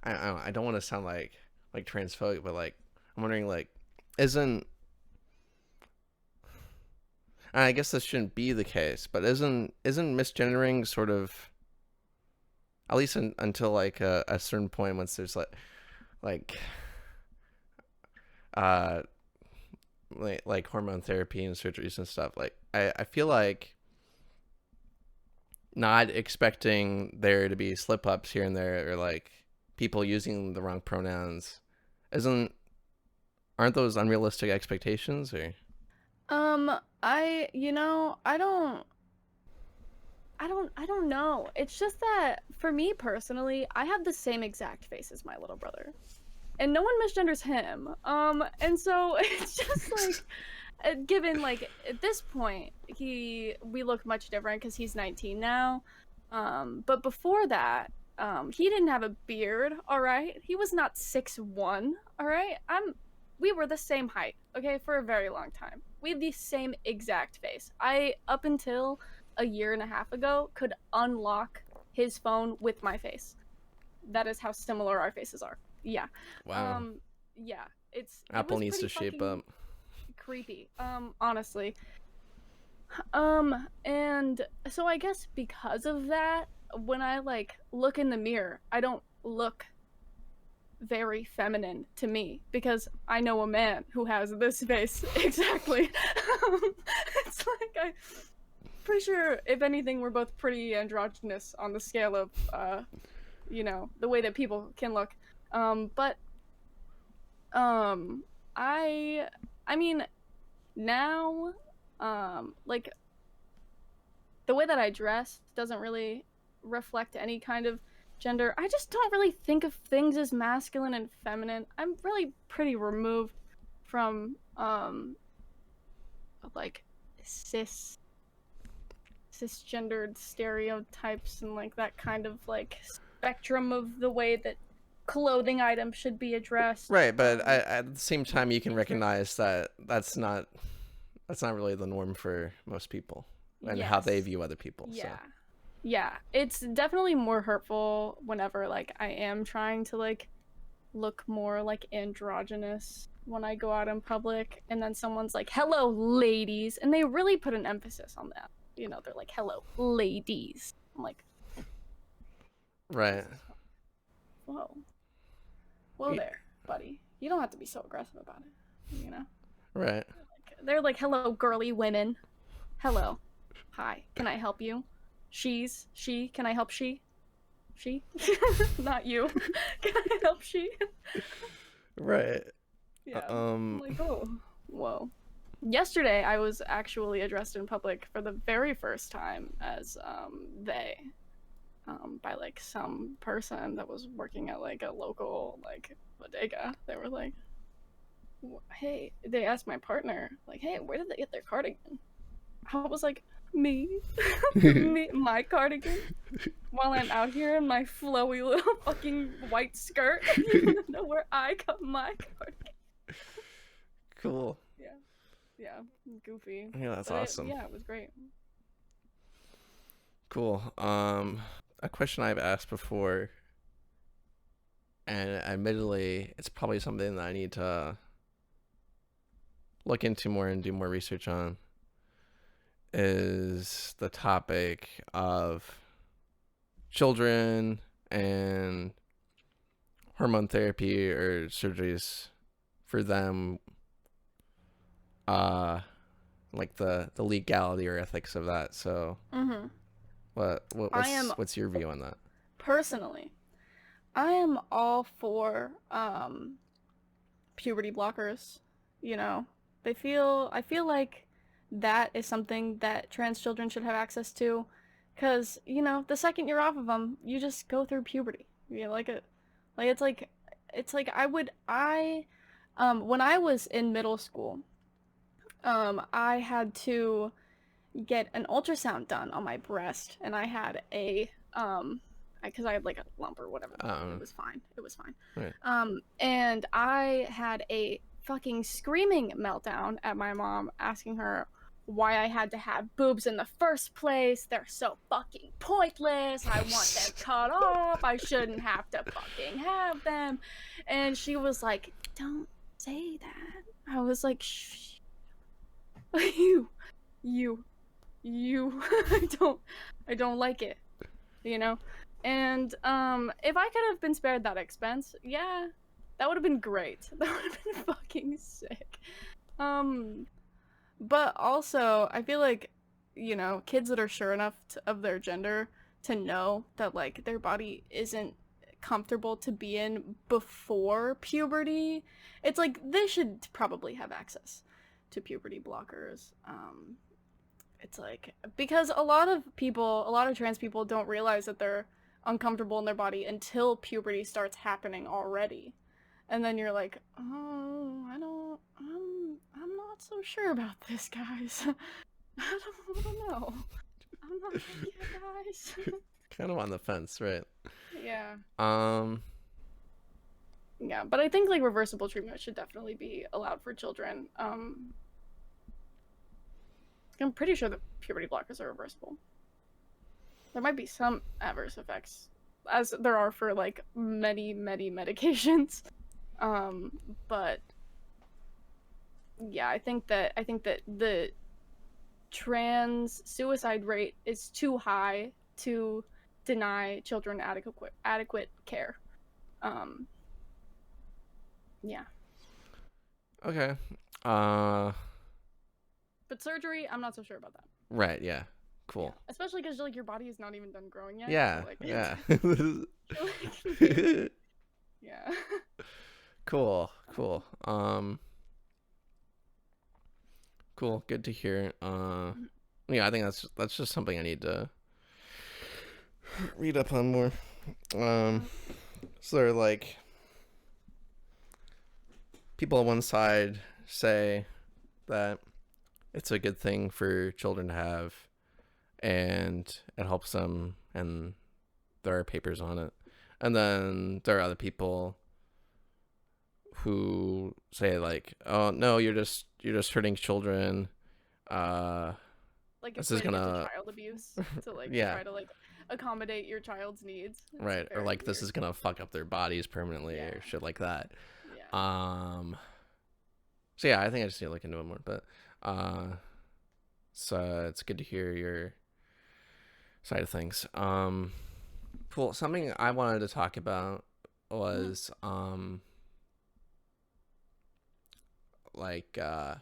Speaker 1: I don't want to sound like transphobic, but like I'm wondering like, isn't I guess this shouldn't be the case, but isn't misgendering sort of, at least until like a certain point, once there's like uh like hormone therapy and surgeries and stuff, like I feel like not expecting there to be slip ups here and there, or like people using the wrong pronouns, isn't aren't those unrealistic expectations? Or
Speaker 2: I, I don't know. It's just that for me personally, I have the same exact face as my little brother. And no one misgenders him. And so it's just like given like at this point we look much different because he's 19 now. But before that, he didn't have a beard, all right? He was not 6'1", all right? We were the same height, okay, for a very long time. We had the same exact face. I, up until a year and a half ago, could unlock his phone with my face. That is how similar our faces are. Yeah.
Speaker 1: wow,
Speaker 2: Um, yeah. It
Speaker 1: Apple
Speaker 2: was
Speaker 1: needs
Speaker 2: pretty
Speaker 1: to shape
Speaker 2: fucking
Speaker 1: up.
Speaker 2: creepy. Honestly. And so I guess because of that, when I like look in the mirror, I don't look very feminine to me because I know a man who has this face exactly. It's like I'm pretty sure if anything we're both pretty androgynous on the scale of the way that people can look. But um I mean now like the way that I dress doesn't really reflect any kind of gender. I just don't really think of things as masculine and feminine. I'm really pretty removed from like cis cisgendered stereotypes and like that kind of like spectrum of the way that clothing items should be addressed.
Speaker 1: Right, but at the same time, you can recognize that that's not really the norm for most people and how they
Speaker 2: Yes.
Speaker 1: view other people. So
Speaker 2: Yeah. Yeah. It's definitely more hurtful whenever like I am trying to like look more like androgynous when I go out in public and then someone's like, "Hello, ladies." And they really put an emphasis on that. They're like, "Hello, ladies." I'm like,
Speaker 1: right,
Speaker 2: "This is whoa. Whoa there, buddy. You don't have to be so aggressive about it."
Speaker 1: right.
Speaker 2: They're like, "Hello, girly women. Hello. Hi. Can I help you?" She, can I help she? She? Not you. Can I help she?
Speaker 1: Right.
Speaker 2: Yeah. I'm
Speaker 1: Um.
Speaker 2: like, oh, whoa. Yesterday, I was actually addressed in public for the very first time as they, by like some person that was working at like a local like bodega. They were like, hey, they asked my partner, like, hey, where did they get their cardigan? I was like, me, me, my cardigan. While I'm out here in my flowy little fucking white skirt, you wanna know where I got my cardigan?
Speaker 1: Cool.
Speaker 2: Yeah, yeah, goofy,
Speaker 1: Yeah, that's
Speaker 2: but
Speaker 1: awesome.
Speaker 2: yeah, it was great.
Speaker 1: Cool. A question I've asked before, and admittedly, it's probably something that I need to look into more and do more research on, is the topic of children and hormone therapy or surgeries for them, uh like the legality or ethics of that. So
Speaker 2: Mm-hmm. I am
Speaker 1: what's your view on that?
Speaker 2: personally, I am all for puberty blockers. You know, I feel like that is something that trans children should have access to, because the second you're off of them, you just go through puberty. Like it's like I When I was in middle school, I had to get an ultrasound done on my breast, and I had a because I had like a lump or whatever, but it
Speaker 1: Um,
Speaker 2: was fine. It was fine.
Speaker 1: right.
Speaker 2: And I had a fucking screaming meltdown at my mom, asking her why I had to have boobs in the first place. They're so fucking pointless. I want them cut off. I shouldn't have to fucking have them. And she was like, "Don't say that." I was like, "Shh, you, you, you." I don't like it, you know. And if I could have been spared that expense, yeah, that would have been great. That would have been fucking sick. Um, but also, I feel like, kids that are sure enough of their gender to know that, like, their body isn't comfortable to be in before puberty, it's like they should probably have access to puberty blockers. It's like, because a lot of trans people don't realize that they're uncomfortable in their body until puberty starts happening already. And then you're like, "Oh, I'm not so sure about this, guys." I don't know. I'm not sure yet, guys.
Speaker 1: Kind of on the fence, right?
Speaker 2: Yeah.
Speaker 1: Um,
Speaker 2: Yeah, but I think like reversible treatment should definitely be allowed for children. I'm pretty sure that puberty blockers are reversible. There might be some adverse effects, as there are for like many, many medications. Um, but yeah, I think that the trans suicide rate is too high to deny children adequate care. Um, yeah,
Speaker 1: okay. Uh,
Speaker 2: but surgery, I'm not so sure about that.
Speaker 1: right. Yeah.
Speaker 2: Yeah,
Speaker 1: Cool.
Speaker 2: especially because like your body is not even done growing yet, so
Speaker 1: Yeah.
Speaker 2: like
Speaker 1: Yeah.
Speaker 2: yeah.
Speaker 1: Cool. Cool. Cool. Good to hear. Yeah, I think that's just something I need to read up on more. Um, so they're like people on one side say that it's a good thing for children to have, and it helps them, and there are papers on it. And then there are other people who say like, "Oh no, you're just hurting children. Uh,
Speaker 2: Like
Speaker 1: this is
Speaker 2: equating it to
Speaker 1: gonna,
Speaker 2: child abuse to like
Speaker 1: yeah,
Speaker 2: try to like accommodate your child's needs. It's
Speaker 1: right, or
Speaker 2: very
Speaker 1: like this
Speaker 2: weird.
Speaker 1: is gonna fuck up their bodies permanently
Speaker 2: Yeah.
Speaker 1: or shit like that."
Speaker 2: Yeah.
Speaker 1: Um, so yeah, I think I just need to look into it more. But uh, so it's good to hear your side of things. Cool. Something I wanted to talk about
Speaker 2: Mhm.
Speaker 1: was like uh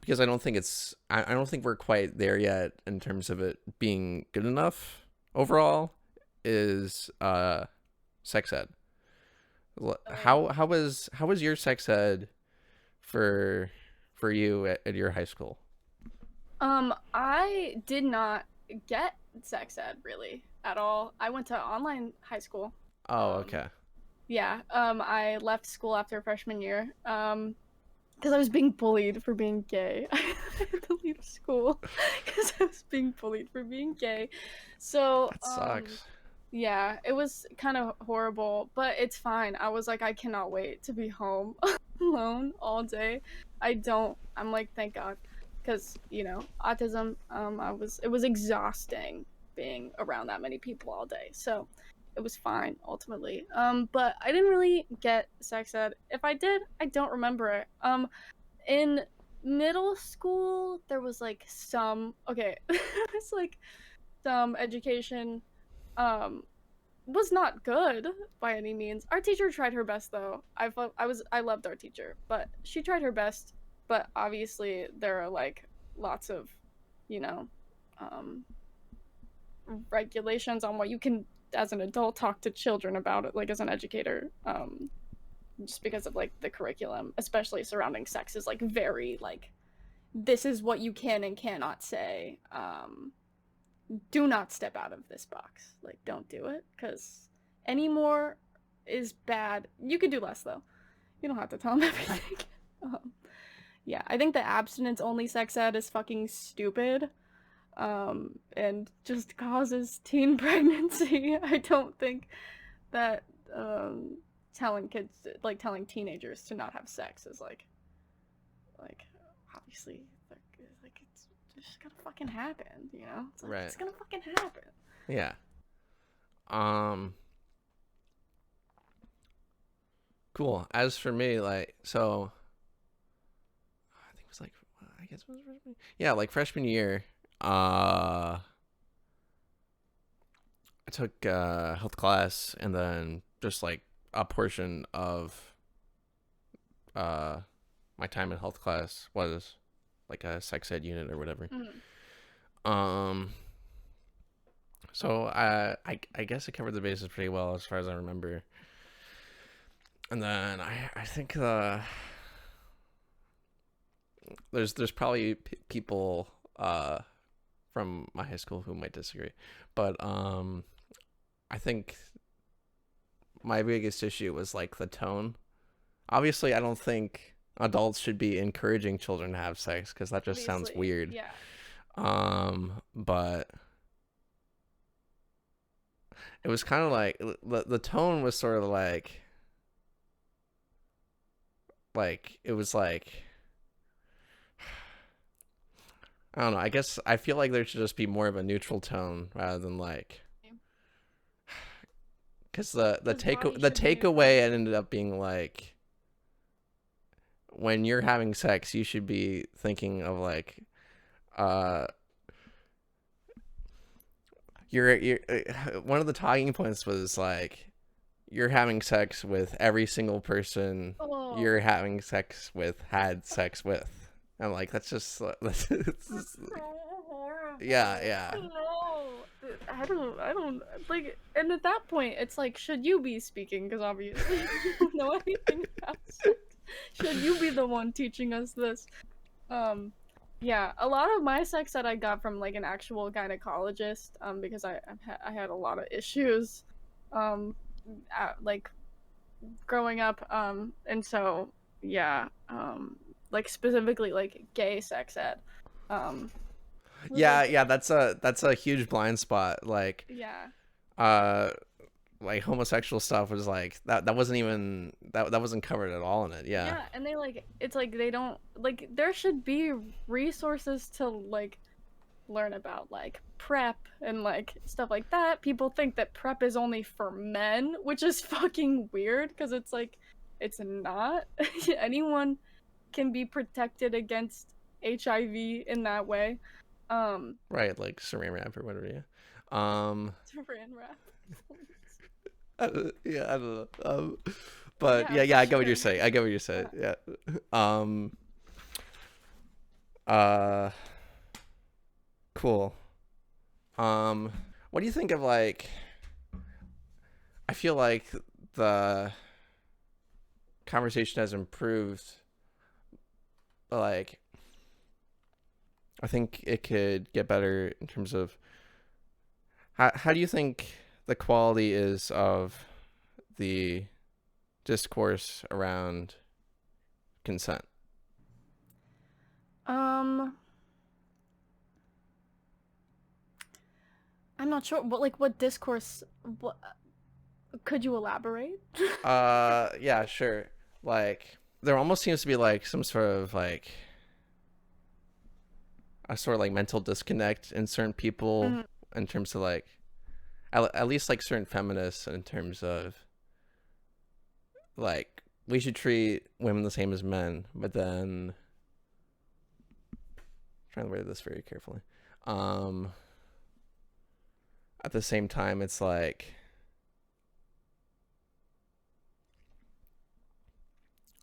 Speaker 1: because I don't think we're quite there yet in terms of it being good enough overall, is sex ed.
Speaker 2: Oh.
Speaker 1: How was your sex ed for you at your high school?
Speaker 2: I did not get sex ed really at all. I went to online high school.
Speaker 1: Oh,
Speaker 2: Um,
Speaker 1: okay.
Speaker 2: yeah. I left school after freshman year. Because I was being bullied for being gay. I had to leave school because I was being bullied for being gay. So,
Speaker 1: That sucks.
Speaker 2: yeah, it was kind of horrible, but it's fine. I was like, I cannot wait to be home alone all day. I'm like, thank God. Because, autism, it was exhausting being around that many people all day. So it was fine ultimately. But I didn't really get sex ed. If I did, I don't remember it. In middle school, there was like okay, it's like some education um was not good by any means. Our teacher tried her best though. I loved our teacher, but she tried her best. But obviously there are like lots of, you know, um, regulations on what you can as an adult talk to children about it, like as an educator. Just because of like the curriculum, especially surrounding sex, is like very like this is what you can and cannot say. Do not step out of this box. Like, don't do it, because any more is bad. You could do less though. You don't have to tell them everything. um, yeah, I think the abstinence only sex ed is fucking stupid. And just causes teen pregnancy. I don't think that telling kids, like telling teenagers to not have sex is like obviously like it's just gonna fucking happen, you know? It's like
Speaker 1: Right.
Speaker 2: it's gonna fucking happen.
Speaker 1: Yeah. Um. Cool. As for me, like, so I think it was like, I guess it was freshman. Yeah, like freshman year. I took health class, and then just like a portion of uh my time in health class was like a sex ed unit or whatever.
Speaker 2: Mm.
Speaker 1: Um. So I guess I covered the bases pretty well as far as I remember. And then I think there's probably people from my high school who might disagree, but I think my biggest issue was like the tone. Obviously, I don't think adults should be encouraging children to have sex because that just sounds
Speaker 2: Obviously,
Speaker 1: weird.
Speaker 2: yeah.
Speaker 1: But it was kind of like the tone was sort of like it was like I don't know. I guess I feel like there should just be more of a neutral tone rather than like because
Speaker 2: Because body
Speaker 1: the
Speaker 2: should be
Speaker 1: takeaway
Speaker 2: neutral.
Speaker 1: ended up being like when you're having sex, you should be thinking of like uh you're one of the talking points was like you're having sex with every single person
Speaker 2: Oh,
Speaker 1: you're having sex with had sex with. I'm like that's just
Speaker 2: that's so
Speaker 1: yeah,
Speaker 2: horrible.
Speaker 1: yeah.
Speaker 2: No, I don't like. And at that point, it's like, should you be speaking? Because obviously you don't know anything about sex. Should you be the one teaching us this? Um, yeah, a lot of my sex that I got from like an actual gynecologist, because I had a lot of issues, um, like growing up, and so yeah, like specifically like gay sex ed, um, was
Speaker 1: Yeah,
Speaker 2: like
Speaker 1: yeah, that's a huge blind spot.
Speaker 2: yeah,
Speaker 1: Uh like homosexual stuff was like that wasn't even that wasn't covered at all in it. Yeah.
Speaker 2: yeah, and they like it's like they don't like there should be resources to like learn about like prep and like stuff like that. People think that prep is only for men, which is fucking weird because it's like it's not. Anyone can be protected against HIV in that way. Um,
Speaker 1: Right, like saran wrap or whatever, yeah.
Speaker 2: Saran wrap.
Speaker 1: Yeah, I don't know.
Speaker 2: But
Speaker 1: But
Speaker 2: yeah,
Speaker 1: yeah,
Speaker 2: for
Speaker 1: yeah, I get what you're
Speaker 2: sure.
Speaker 1: saying. I get what you're saying.
Speaker 2: Uh,
Speaker 1: Yeah. Um uh cool. Um what do you think of like I feel like the conversation has improved like I think it could get better in terms of how do you think the quality is of the discourse around consent?
Speaker 2: um, I'm not sure. What discourse? What could you elaborate?
Speaker 1: Yeah, sure. Like there almost seems to be like some sort of like a sort of like mental disconnect in certain people
Speaker 2: Mhm.
Speaker 1: in terms of like at least like certain feminists in terms of like we should treat women the same as men, but then I'm trying to word this very carefully. Um at the same time it's like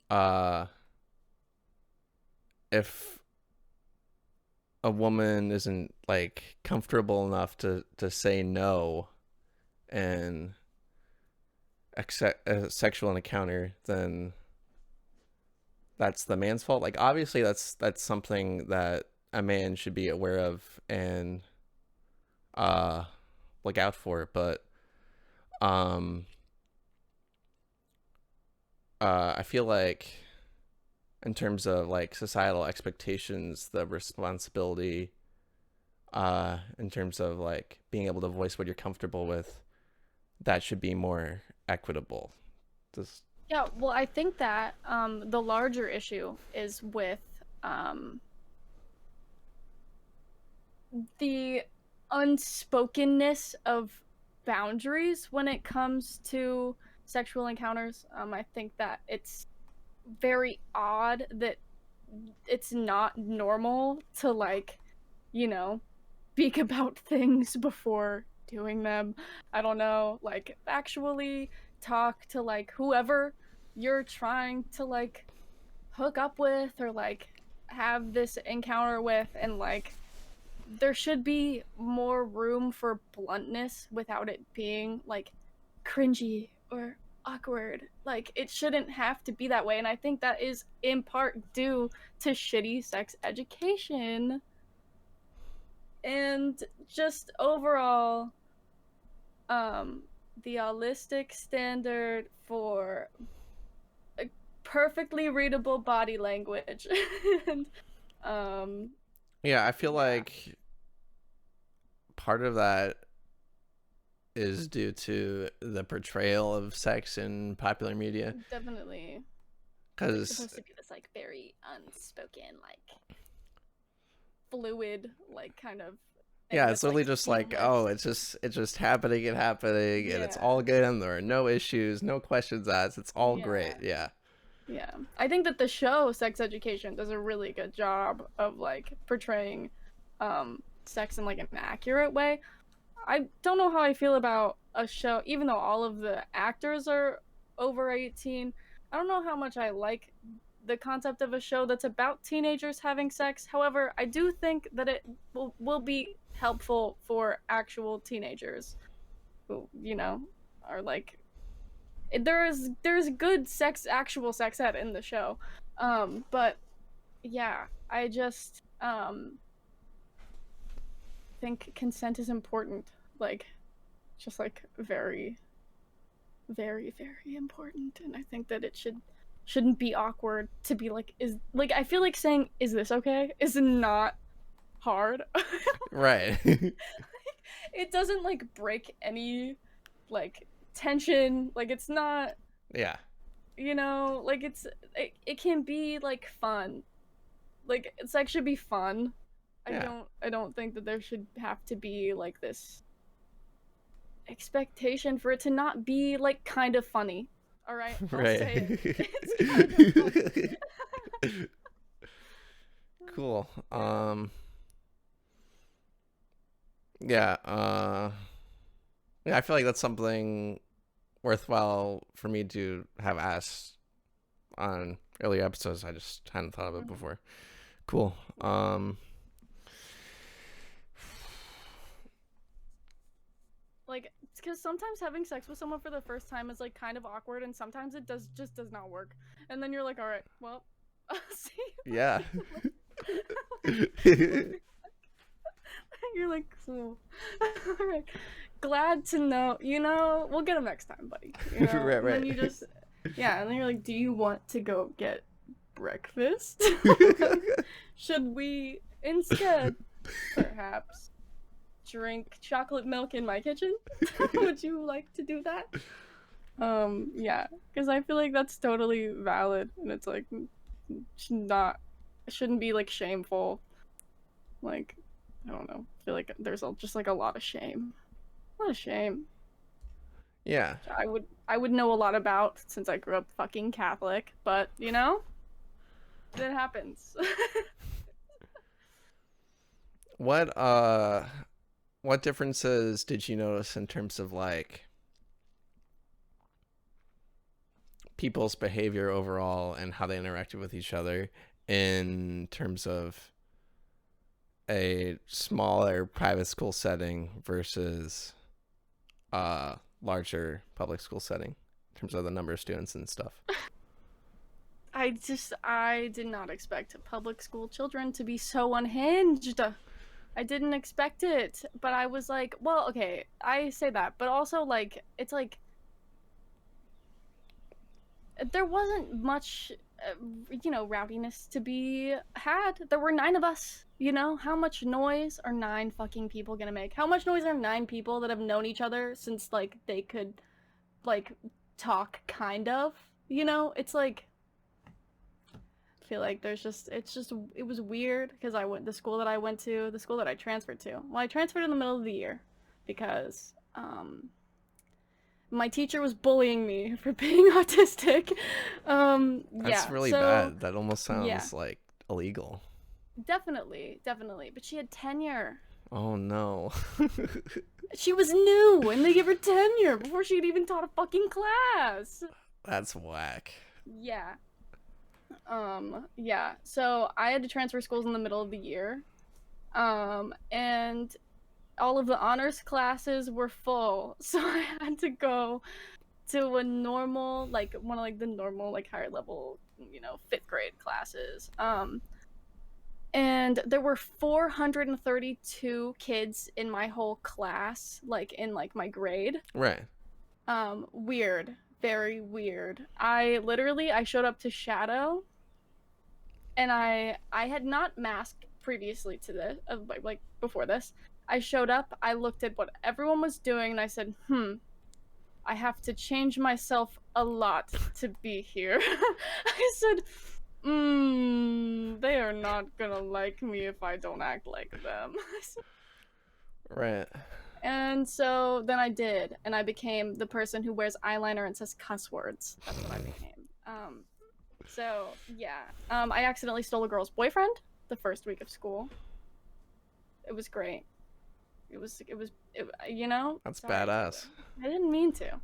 Speaker 1: uh if a woman isn't like comfortable enough to say no and accept a sexual encounter, then that's the man's fault. Like obviously that's something that a man should be aware of and uh look out for, but um I feel like in terms of like societal expectations, the responsibility, in terms of like being able to voice what you're comfortable with, that should be more equitable. Just
Speaker 2: Yeah, well, I think that the larger issue is with um, the unspokenness of boundaries when it comes to sexual encounters. I think that it's very odd that it's not normal to, like, you know, speak about things before doing them. I don't know, like, actually talk to, like, whoever you're trying to, like, hook up with or, like, have this encounter with, and, like, there should be more room for bluntness without it being, like, cringy or awkward. Like, it shouldn't have to be that way, and I think that is in part due to shitty sex education and just overall um the holistic standard for a perfectly readable body language. And um
Speaker 1: yeah, I feel
Speaker 2: yeah,
Speaker 1: like part of that is due to the portrayal of sex in popular media.
Speaker 2: definitely. It's like
Speaker 1: Because
Speaker 2: supposed to be this like very unspoken, like fluid, like kind of thing
Speaker 1: yeah, it's
Speaker 2: that's like
Speaker 1: literally just like, oh,
Speaker 2: seamless.
Speaker 1: it's just happening and happening, and it's
Speaker 2: Yeah.
Speaker 1: all good, and there are no issues, no questions asked. It's all great.
Speaker 2: Yeah.
Speaker 1: Yeah,
Speaker 2: Yeah. I think that the show Sex Education does a really good job of like portraying sex in like an accurate way. I don't know how I feel about a show even though all of the actors are over 18. I don't know how much I like the concept of a show that's about teenagers having sex. However, I do think that it will be helpful for actual teenagers who, are like there's good actual sex ed in the show. But yeah, I just think consent is important. Like, just like very, very, very important. And I think that it shouldn't be awkward to be like, is like, I feel like saying is this okay is not hard.
Speaker 1: right.
Speaker 2: It doesn't like break any like tension. Like, it's not,
Speaker 1: Yeah,
Speaker 2: like it can be like fun. Like, sex should be fun.
Speaker 1: yeah,
Speaker 2: I don't think that there should have to be like this expectation for it to not be like kind of funny. All right, I'll say it.
Speaker 1: right.
Speaker 2: It's kind of funny.
Speaker 1: Cool.
Speaker 2: Yeah.
Speaker 1: Yeah. Yeah, I feel like that's something worthwhile for me to have asked on earlier episodes. I just hadn't thought of it
Speaker 2: Mhm.
Speaker 1: before. Cool.
Speaker 2: Like, because sometimes having sex with someone for the first time is like kind of awkward, and sometimes it does not work. And then you're like, all right, well, I'll see. I'll
Speaker 1: Yeah.
Speaker 2: see you later. You're like, cool. All right. Glad to know. We'll get them next time, buddy.
Speaker 1: Right,
Speaker 2: And then
Speaker 1: right.
Speaker 2: you just, yeah. And then you're like, do you want to go get breakfast? Should we instead, perhaps, drink chocolate milk in my kitchen? Would you like to do that? Yeah, because I feel like that's totally valid, and it's like not, it shouldn't be like shameful. Like, I don't know. I feel like there's just like a lot of shame. A lot of shame.
Speaker 1: Yeah.
Speaker 2: I would know a lot about since I grew up fucking Catholic, but it happens.
Speaker 1: What uh what differences did you notice in terms of like people's behavior overall and how they interacted with each other in terms of a smaller private school setting versus a larger public school setting in terms of the number of students and stuff?
Speaker 2: I did not expect public school children to be so unhinged. I didn't expect it, but I was like, well, okay, I say that, but also like it's like there wasn't much, rowdiness to be had. There were 9 of us, How much noise are 9 fucking people gonna make? How much noise are 9 people that have known each other since, like, they could, like, talk, kind of? It's like, I feel like it was weird, because the school that I went to, the school that I transferred to, well, I transferred in the middle of the year, because, my teacher was bullying me for being autistic.
Speaker 1: That's
Speaker 2: Yeah,
Speaker 1: really
Speaker 2: so
Speaker 1: bad. That almost
Speaker 2: yeah,
Speaker 1: sounds like illegal.
Speaker 2: definitely, definitely. But she had tenure.
Speaker 1: Oh no.
Speaker 2: She was new, and they gave her tenure before she had even taught a fucking class.
Speaker 1: That's whack.
Speaker 2: Yeah. Yeah. So I had to transfer schools in the middle of the year. And all of the honors classes were full, so I had to go to a normal, like, one of, like, the normal, like, higher level, 5th grade classes. And there were 432 kids in my whole class, like, in, like, my grade.
Speaker 1: Right.
Speaker 2: Weird. Very weird. I showed up to shadow, and I had not masked previously to this, like, before this. I showed up, I looked at what everyone was doing, and I said, I have to change myself a lot to be here. I said, they are not gonna like me if I don't act like them.
Speaker 1: Right.
Speaker 2: And so then I did, and I became the person who wears eyeliner and says cuss words. That's what I became. So yeah, I accidentally stole a girl's boyfriend the first week of school. It was great.
Speaker 1: That's
Speaker 2: Sorry,
Speaker 1: badass.
Speaker 2: I didn't mean to.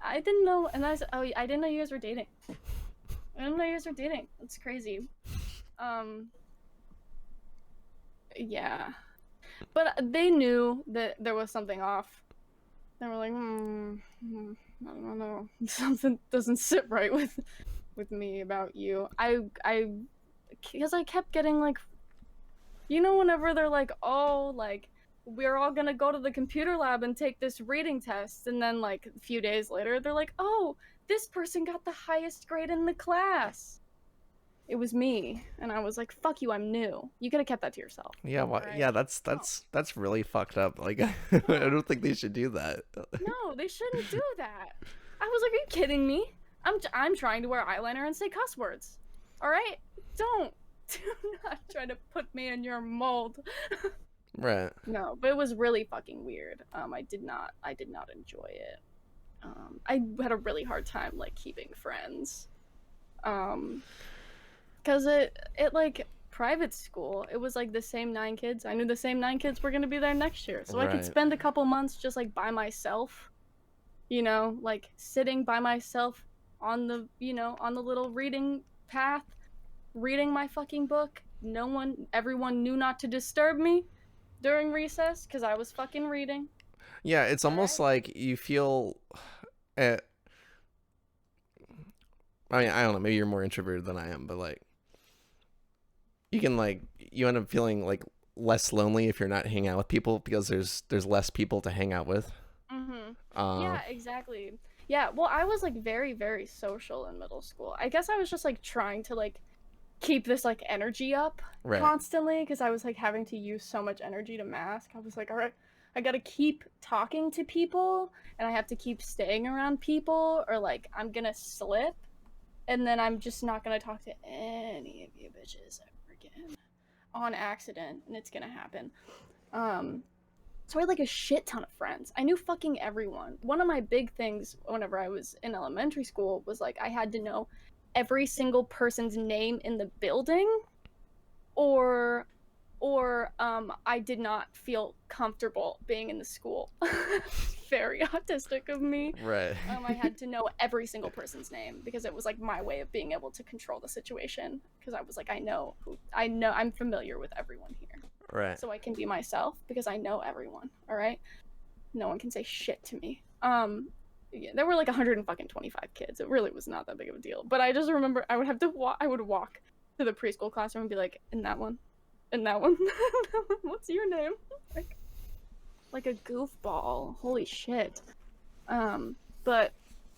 Speaker 2: I didn't know, and I said, oh, I didn't know you guys were dating. I didn't know you guys were dating. That's crazy. Yeah. But they knew that there was something off. They were like, I don't know. Something doesn't sit right with me about you. Because I kept getting, like, whenever they're like, oh, like, we're all gonna go to the computer lab and take this reading test, and then, like, a few days later, they're like, oh, this person got the highest grade in the class. It was me, and I was like, fuck you, I'm new. You could have kept that to yourself.
Speaker 1: Yeah,
Speaker 2: Right?
Speaker 1: yeah, that's really fucked up. Like I don't think they should do that.
Speaker 2: No, they shouldn't do that. I was like, are you kidding me? I'm trying to wear eyeliner and say cuss words. All right? Do not try to put me in your mold.
Speaker 1: Right.
Speaker 2: No, but it was really fucking weird. I did not enjoy it. I had a really hard time, like, keeping friends. Cause it like, private school, it was like the same 9 kids. I knew the same 9 kids were gonna be there next year, so I could spend a couple months just, like, by myself, like, sitting by myself on the little reading path, reading my fucking book. Everyone knew not to disturb me during recess because I was fucking reading.
Speaker 1: Yeah, it's almost like you feel. I mean, I don't know. Maybe you're more introverted than I am, but, like, you can, like, you end up feeling, like, less lonely if you're not hanging out with people because there's less people to hang out with.
Speaker 2: Yeah, exactly. Yeah, well, I was, like, very, very social in middle school. I guess I was just, like, trying to, like, keep this, like, energy up constantly, because I was, like, having to use so much energy to mask. I was like, all right, I gotta keep talking to people, and I have to keep staying around people, or, like, I'm gonna slip, and then I'm just not gonna talk to any of you bitches ever again on accident, and it's gonna happen. So I had, like, a shit ton of friends. I knew fucking everyone. One of my big things whenever I was in elementary school was, like, I had to know every single person's name in the building, or I did not feel comfortable being in the school. Very autistic of me.
Speaker 1: Right.
Speaker 2: I had to know every single person's name because it was, like, my way of being able to control the situation, because I was like, I'm familiar with everyone here.
Speaker 1: Right.
Speaker 2: So I can be myself because I know everyone, all right? No one can say shit to me. Yeah, there were, like, 125 kids. It really was not that big of a deal. But I just remember I would walk to the preschool classroom and be like, and that one, and that one, what's your name? Like a goofball. Holy shit. But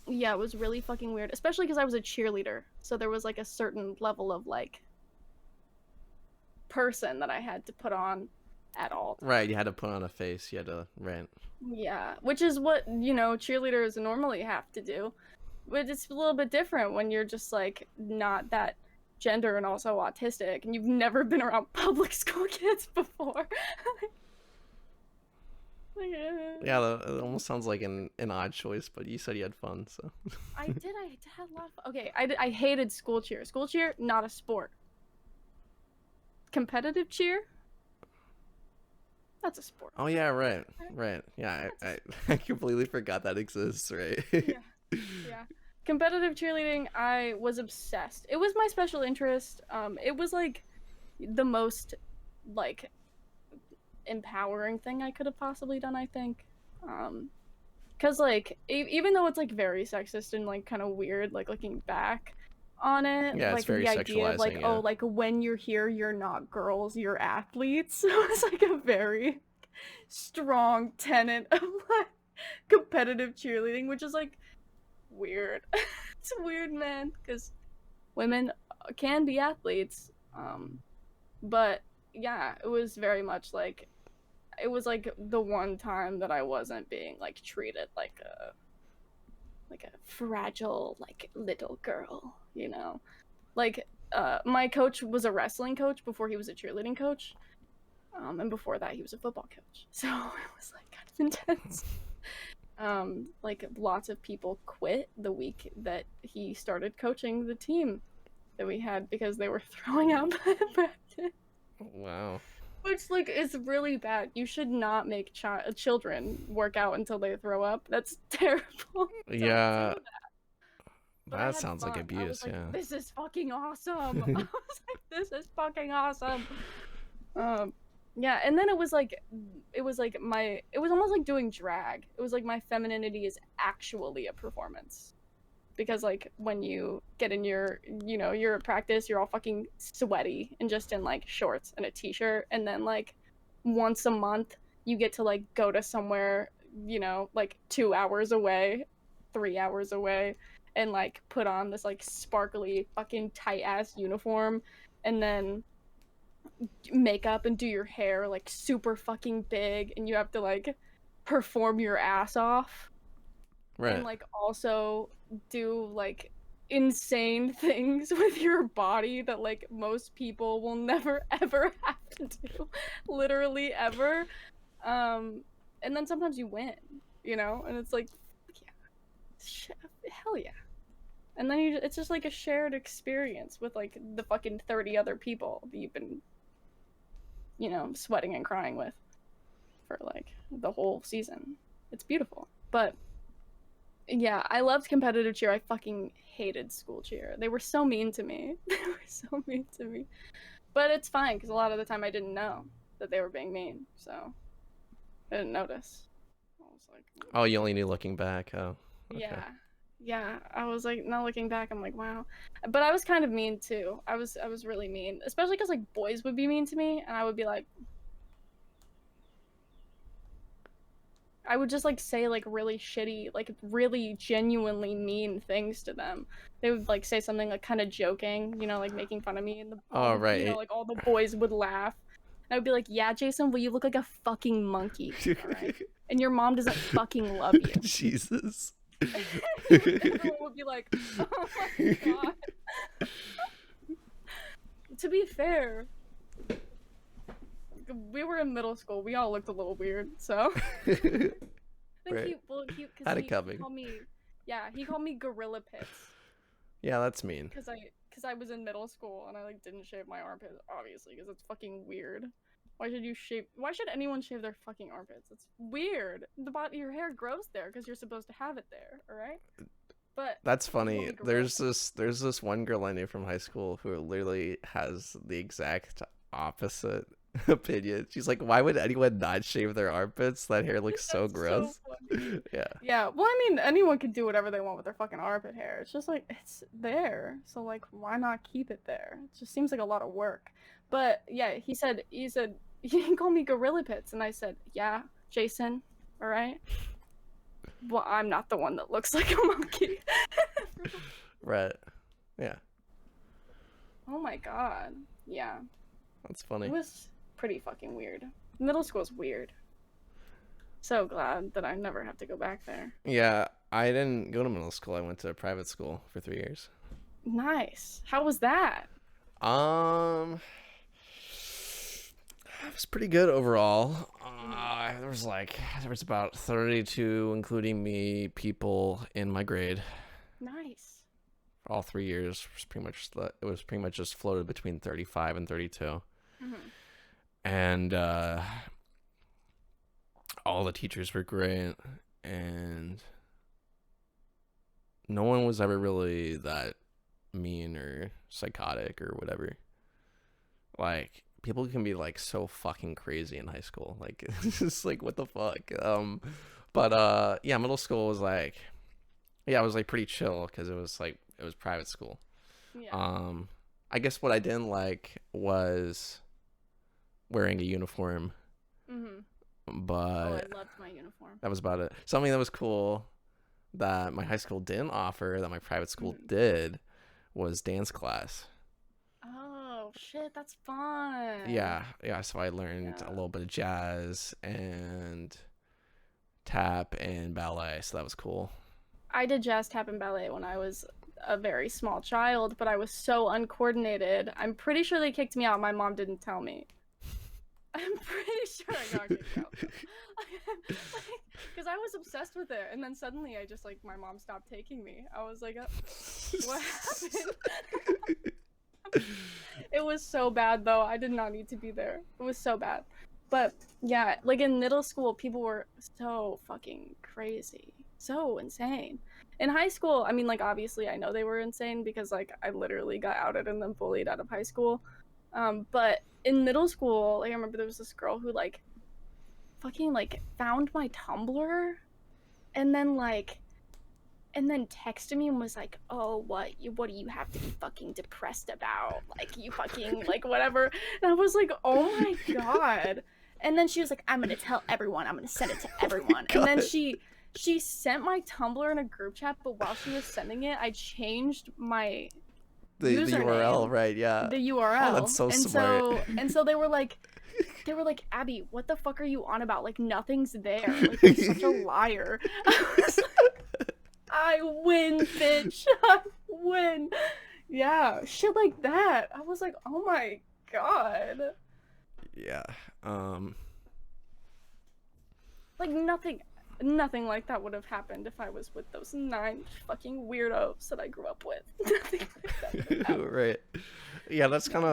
Speaker 2: Yeah, it was really fucking weird, especially because I was a cheerleader, so there was like a certain level of like person that I had to put on at all
Speaker 1: Right, you
Speaker 2: times.
Speaker 1: had to put on a face. You had to rant.
Speaker 2: Yeah, which is what, cheerleaders normally have to do. But it's a little bit different when you're just like not that gender and also autistic and you've never been around public school kids before. Like,
Speaker 1: Yeah, it almost sounds like an odd choice, but you said you had fun, so.
Speaker 2: I did have a lot of fun. Okay, I hated school cheer. School cheer, not a sport. Competitive cheer, that's a sport.
Speaker 1: Oh yeah, right,
Speaker 2: Right?
Speaker 1: right. Yeah,
Speaker 2: That's a
Speaker 1: I completely forgot that exists. Right.
Speaker 2: Yeah, yeah. Competitive cheerleading, I was obsessed. It was my special interest. It was like the most like empowering thing I could have possibly done, I think. Cause like even though it's like very sexist and like kind of weird, like looking back on it,
Speaker 1: Yeah, it's
Speaker 2: like
Speaker 1: very
Speaker 2: the idea of like,
Speaker 1: sexualizing.
Speaker 2: oh,
Speaker 1: Yeah.
Speaker 2: like when you're here, you're not girls, you're athletes. It was like a very strong tenet of like competitive cheerleading, which is like weird. It's weird, man, because women can be athletes. But yeah, it was very much like it was like the one time that I wasn't being like treated like a fragile like little girl. Like my coach was a wrestling coach before he was a cheerleading coach. And before that he was a football coach. So it was like kind of intense. Like lots of people quit the week that he started coaching the team that we had because they were throwing out practice.
Speaker 1: Wow.
Speaker 2: Which like is really bad. You should not make children work out until they throw up. That's terrible. Don't do
Speaker 1: Yeah,
Speaker 2: that. But I
Speaker 1: that
Speaker 2: had
Speaker 1: sounds like
Speaker 2: fun. I was
Speaker 1: abuse.
Speaker 2: like,
Speaker 1: Yeah.
Speaker 2: this is fucking awesome. I was like, this is fucking awesome. Um, yeah, and then it was almost like doing drag. It was like my femininity is actually a performance. Because like when you get in you're at practice, you're all fucking sweaty and just in like shorts and a t-shirt, and then like once a month you get to like go to somewhere, like 2 hours away, 3 hours away, and like put on this like sparkly fucking tight ass uniform, and then makeup and do your hair like super fucking big, and you have to like perform your ass off and
Speaker 1: Right.
Speaker 2: like also do like insane things with your body that like most people will never ever have to do, literally ever. um and then sometimes you win, and it's like yeah, hell yeah. And then it's just like a shared experience with like the fucking 30 other people that you've been sweating and crying with for like the whole season. It's beautiful. But yeah, I loved competitive cheer. I fucking hated school cheer. They were so mean to me. They were so mean to me. But it's fine because a lot of the time I didn't know that they were being mean, so I didn't notice. I was like,
Speaker 1: Oh, you only knew looking back. Oh, okay.
Speaker 2: yeah, yeah. I was like, now looking back, I'm like, wow. But I was kind of mean too. I was really mean, especially because like boys would be mean to me, and I would be like, I would just like say like really shitty, like really genuinely mean things to them. They would like say something like kind of joking, like making fun of me, and
Speaker 1: Oh, right.
Speaker 2: like all the boys would laugh. And I would be like, "Yeah, Jason, well, you look like a fucking monkey, all right? And your mom doesn't fucking love you."
Speaker 1: Jesus.
Speaker 2: Everyone would be like, "Oh my god." To be fair, we were in middle school. We all looked a little weird, so. I think
Speaker 1: Right.
Speaker 2: because
Speaker 1: Had it
Speaker 2: he
Speaker 1: coming.
Speaker 2: called me, yeah, he called me gorilla pits
Speaker 1: Yeah, that's mean.
Speaker 2: because I was in middle school and I like didn't shave my armpits, obviously, because it's fucking weird. Why should anyone shave their fucking armpits? It's weird. Your hair grows there because you're supposed to have it there, all right? But
Speaker 1: That's
Speaker 2: he called
Speaker 1: funny.
Speaker 2: me gorilla pits.
Speaker 1: There's this one girl I knew from high school who literally has the exact opposite opinion. She's like, "Why would anyone not shave their armpits? That hair looks so
Speaker 2: That's so
Speaker 1: gross."
Speaker 2: funny.
Speaker 1: Yeah.
Speaker 2: Yeah, well, I mean, anyone can do whatever they want with their fucking armpit hair. It's just like it's there, so like, why not keep it there? It just seems like a lot of work. But yeah, he said he called me gorilla pits, and I said, yeah, Jason, all right. Well, I'm not the one that looks like a monkey.
Speaker 1: Right. Yeah.
Speaker 2: Oh my god. Yeah.
Speaker 1: That's
Speaker 2: It
Speaker 1: funny.
Speaker 2: was pretty fucking weird. Middle school's weird. So glad that I never have to go back there.
Speaker 1: Yeah, I didn't go to middle school. I went to a private school for 3 years.
Speaker 2: Nice. How was that?
Speaker 1: Um, it was pretty good overall.
Speaker 2: Mhm.
Speaker 1: There was about 32, including me, people in my grade.
Speaker 2: Nice.
Speaker 1: All 3 years was pretty much just floated between 35 and 32,
Speaker 2: Mhm.
Speaker 1: and all the teachers were great, and no one was ever really that mean or psychotic or whatever. Like people can be like so fucking crazy in high school. Like it's just like what the fuck. But yeah, middle school was like yeah, it was like pretty chill because it was private school.
Speaker 2: Yeah.
Speaker 1: Um, I guess what I didn't like was wearing a uniform,
Speaker 2: Mhm. Oh, I
Speaker 1: but
Speaker 2: loved my uniform.
Speaker 1: that was about it. Something that was cool that my high school didn't offer that my private school
Speaker 2: Mhm.
Speaker 1: did was dance class.
Speaker 2: Oh shit, that's fun.
Speaker 1: Yeah, yeah. So I learned a
Speaker 2: Yeah.
Speaker 1: little bit of jazz and tap and ballet. So that was cool.
Speaker 2: I did jazz, tap, and ballet when I was a very small child, but I was so uncoordinated. I'm pretty sure they kicked me out. My mom didn't tell me. I'm pretty sure I got kicked out. Because I was obsessed with it, and then suddenly I just like my mom stopped taking me. I was like, what happened? It was so bad though. I did not need to be there. It was so bad. But yeah, like in middle school, people were so fucking crazy, so insane. In high school, I mean, like obviously, I know they were insane because like I literally got outed and then bullied out of high school. But in middle school, like I remember there was this girl who like fucking like found my Tumblr and then like and then texted me and was like, "Oh, what do you have to be fucking depressed about? Like you fucking like whatever." And I was like, "Oh my god." And then she was like, "I'm going to tell everyone. I'm going to send it to everyone." And then
Speaker 1: God,
Speaker 2: she sent my Tumblr in a group chat, but while she was sending it, I changed my
Speaker 1: the URL,
Speaker 2: username,
Speaker 1: right? Yeah.
Speaker 2: the
Speaker 1: Oh, that's
Speaker 2: URL.
Speaker 1: so
Speaker 2: And
Speaker 1: smart.
Speaker 2: so they were like, "Abby, what the fuck are you on about? Like nothing's there. Like you're such a liar." I was like, I win, bitch. I win. Yeah, shit like that. I was like, oh my god.
Speaker 1: Yeah. Um.
Speaker 2: Like nothing like that would have happened if I was with those 9 fucking weirdos that I grew up with. Nothing like that would have happened.
Speaker 1: Right. Yeah,
Speaker 2: Yeah.
Speaker 1: that's kind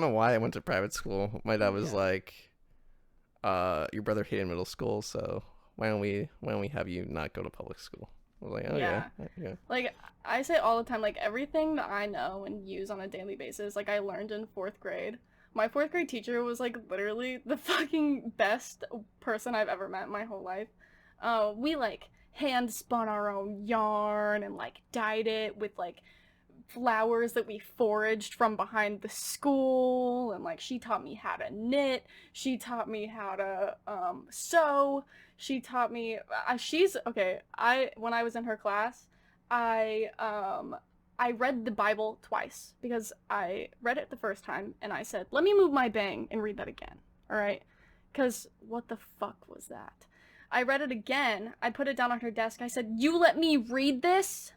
Speaker 1: of why I went to private school. My dad was
Speaker 2: Yeah.
Speaker 1: like, your brother hated middle school, so why don't we have you not go to public school?" I was like, "Oh yeah,
Speaker 2: Yeah.
Speaker 1: yeah."
Speaker 2: Like I say all the time, like everything that I know and use on a daily basis, like I learned in 4th grade. My 4th grade teacher was like literally the fucking best person I've ever met in my whole life. We like hand spun our own yarn and like dyed it with like flowers that we foraged from behind the school, and like she taught me how to knit, she taught me how to sew, she taught me she's okay. I when I was in her class, i um I read the Bible twice because I read it the first time and I said, let me move my bang and read that again. All right, because what the fuck was that? I read it again, I put it down on her desk, I said, you let me read this.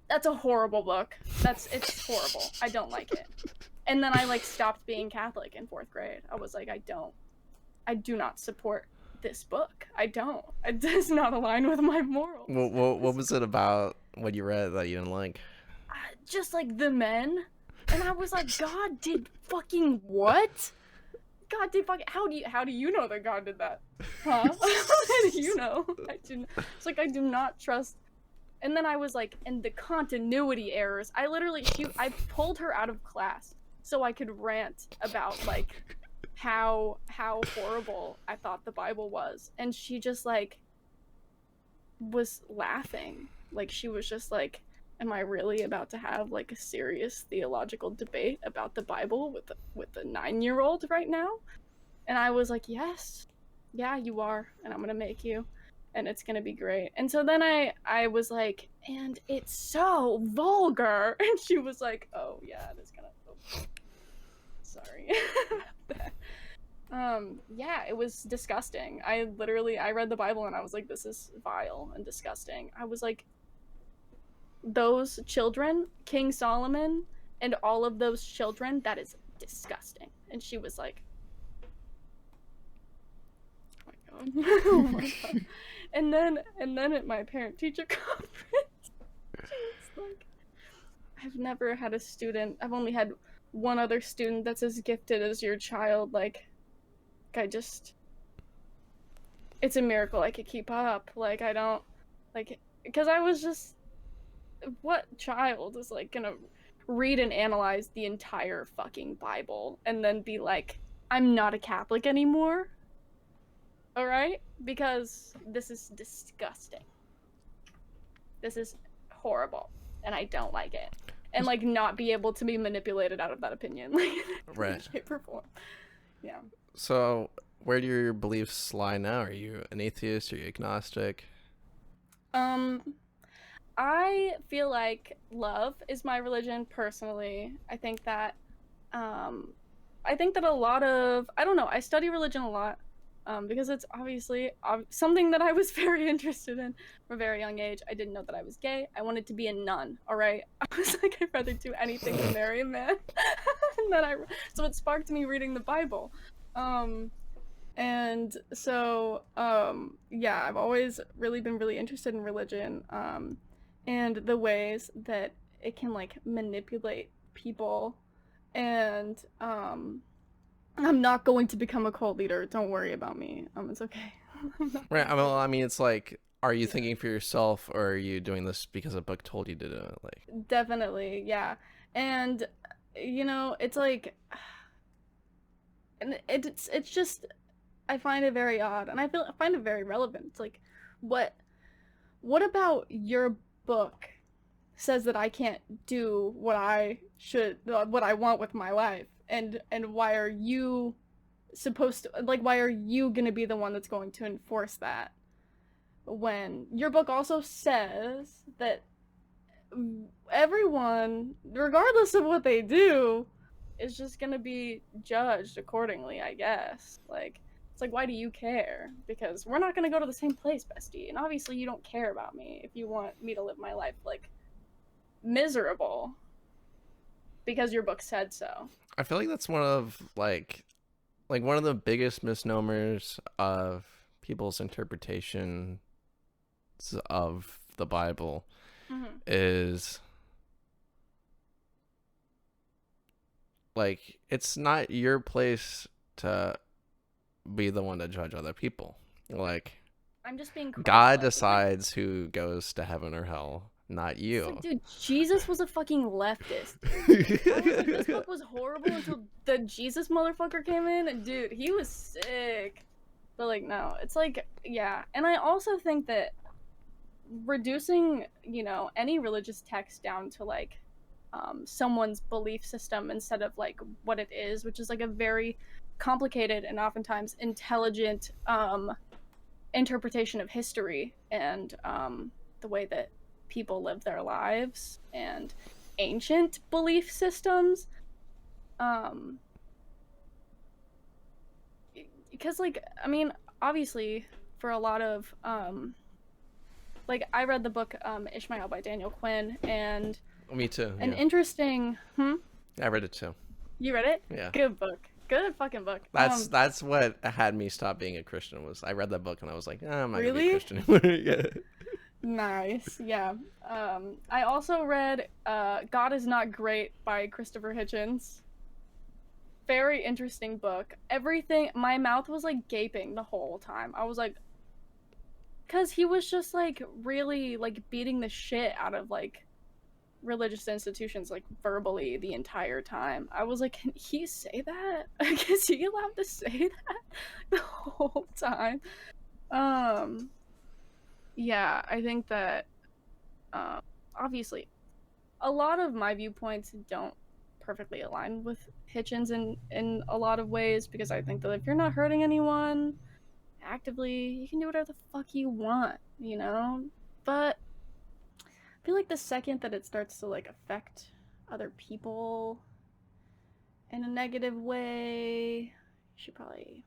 Speaker 2: That's a horrible book. It's horrible. I don't like it. And then I like stopped being Catholic in 4th grade. I was like, I do not support this book. I don't. It does not align with my morals.
Speaker 1: What was it about what you read that you didn't like?
Speaker 2: Just like the men. And I was like, God did fucking what? God did fucking how do you know that God did that? Huh? How do you know? It's like I do not trust. And then I was like, and the continuity errors. I pulled her out of class so I could rant about like how horrible I thought the Bible was. And she just like was laughing. Like she was just like, am I really about to have like a serious theological debate about the Bible with a 9-year-old right now? And I was like, yes. yeah, you are, and I'm gonna make you, and it's gonna be great. And so then I was like, and it's so vulgar, and she was like, oh yeah, it is gonna. Oh, sorry. Yeah, it was disgusting. I read the Bible and I was like, this is vile and disgusting. I was like, those children, King Solomon and all of those children, that is disgusting. And she was like, oh my god. Oh my god. And then at my parent teacher conference, she was like, I've never had a student, I've only had one other student that's as gifted as your child. Like I just, it's a miracle I could keep up. Like I don't, like, because I was just, what child is like gonna read and analyze the entire fucking Bible and then be like, I'm not a Catholic anymore? All right? Because this is disgusting. This is horrible, and I don't like it. And like not be able to be manipulated out of that opinion, like
Speaker 1: Right.
Speaker 2: shape or form. Yeah.
Speaker 1: So, where do your beliefs lie now? Are you an atheist? Are you agnostic?
Speaker 2: I feel like love is my religion personally. I think that a lot of, I don't know, I study religion a lot because it's obviously something that I was very interested in from a very young age. I didn't know that I was gay. I wanted to be a nun, all right? I was like, I'd rather do anything than marry a man. And then so it sparked me reading the Bible. And so, yeah, I've always really been really interested in religion and the ways that it can like manipulate people. And I'm not going to become a cult leader. Don't worry about me. It's okay.
Speaker 1: Right. Well, I mean, it's like, are you thinking for yourself, or are you doing this because a book told you to do it? Like,
Speaker 2: Definitely, yeah. And it's like, and it's just, I find it very odd, and I find it very relevant. It's like, what about your book says that I can't do what I want with my life, and why are you supposed to, like, why are you gonna be the one that's going to enforce that when your book also says that everyone, regardless of what they do, is just gonna be judged accordingly, I guess. Like, it's like, why do you care? Because we're not gonna go to the same place, bestie. And obviously you don't care about me if you want me to live my life, like, miserable. Because your book said so.
Speaker 1: I feel like that's one of like one of the biggest misnomers of people's interpretation of the Bible
Speaker 2: Mm-hmm.
Speaker 1: is like, it's not your place to be the one to judge other people. Like,
Speaker 2: I'm just being
Speaker 1: God
Speaker 2: Christ-like.
Speaker 1: decides who goes to heaven or hell, not
Speaker 2: It's
Speaker 1: you.
Speaker 2: like, dude, Jesus was a fucking leftist. I was like, this book was horrible until the Jesus motherfucker came in, and dude, he was sick. But like, no, it's like, yeah. And I also think that reducing, any religious text down to like someone's belief system instead of like what it is, which is like a very complicated and oftentimes intelligent interpretation of history and the way that people live their lives and ancient belief systems. Because like, I mean, obviously for a lot of like, I read the book Ishmael by Daniel Quinn, and
Speaker 1: Me too.
Speaker 2: an
Speaker 1: Yeah.
Speaker 2: interesting
Speaker 1: I read it too.
Speaker 2: You read it?
Speaker 1: Yeah.
Speaker 2: Good book. Good fucking book.
Speaker 1: That's what had me stop being a Christian. Was I read that book and I was like, I'm not gonna be
Speaker 2: Really?
Speaker 1: a Christian anymore. Yeah.
Speaker 2: Nice. Yeah. I also read God Is Not Great by Christopher Hitchens. Very interesting book. Everything, my mouth was like gaping the whole time. I was like, because he was just like really like beating the shit out of like religious institutions like verbally the entire time. I was like, can he say that? Like, is he allowed to say that the whole time? Yeah, I think that obviously a lot of my viewpoints don't perfectly align with Hitchens in a lot of ways, because I think that if you're not hurting anyone, actively. You can do whatever the fuck you want, you know? But I feel like the second that it starts to like affect other people in a negative way, you should probably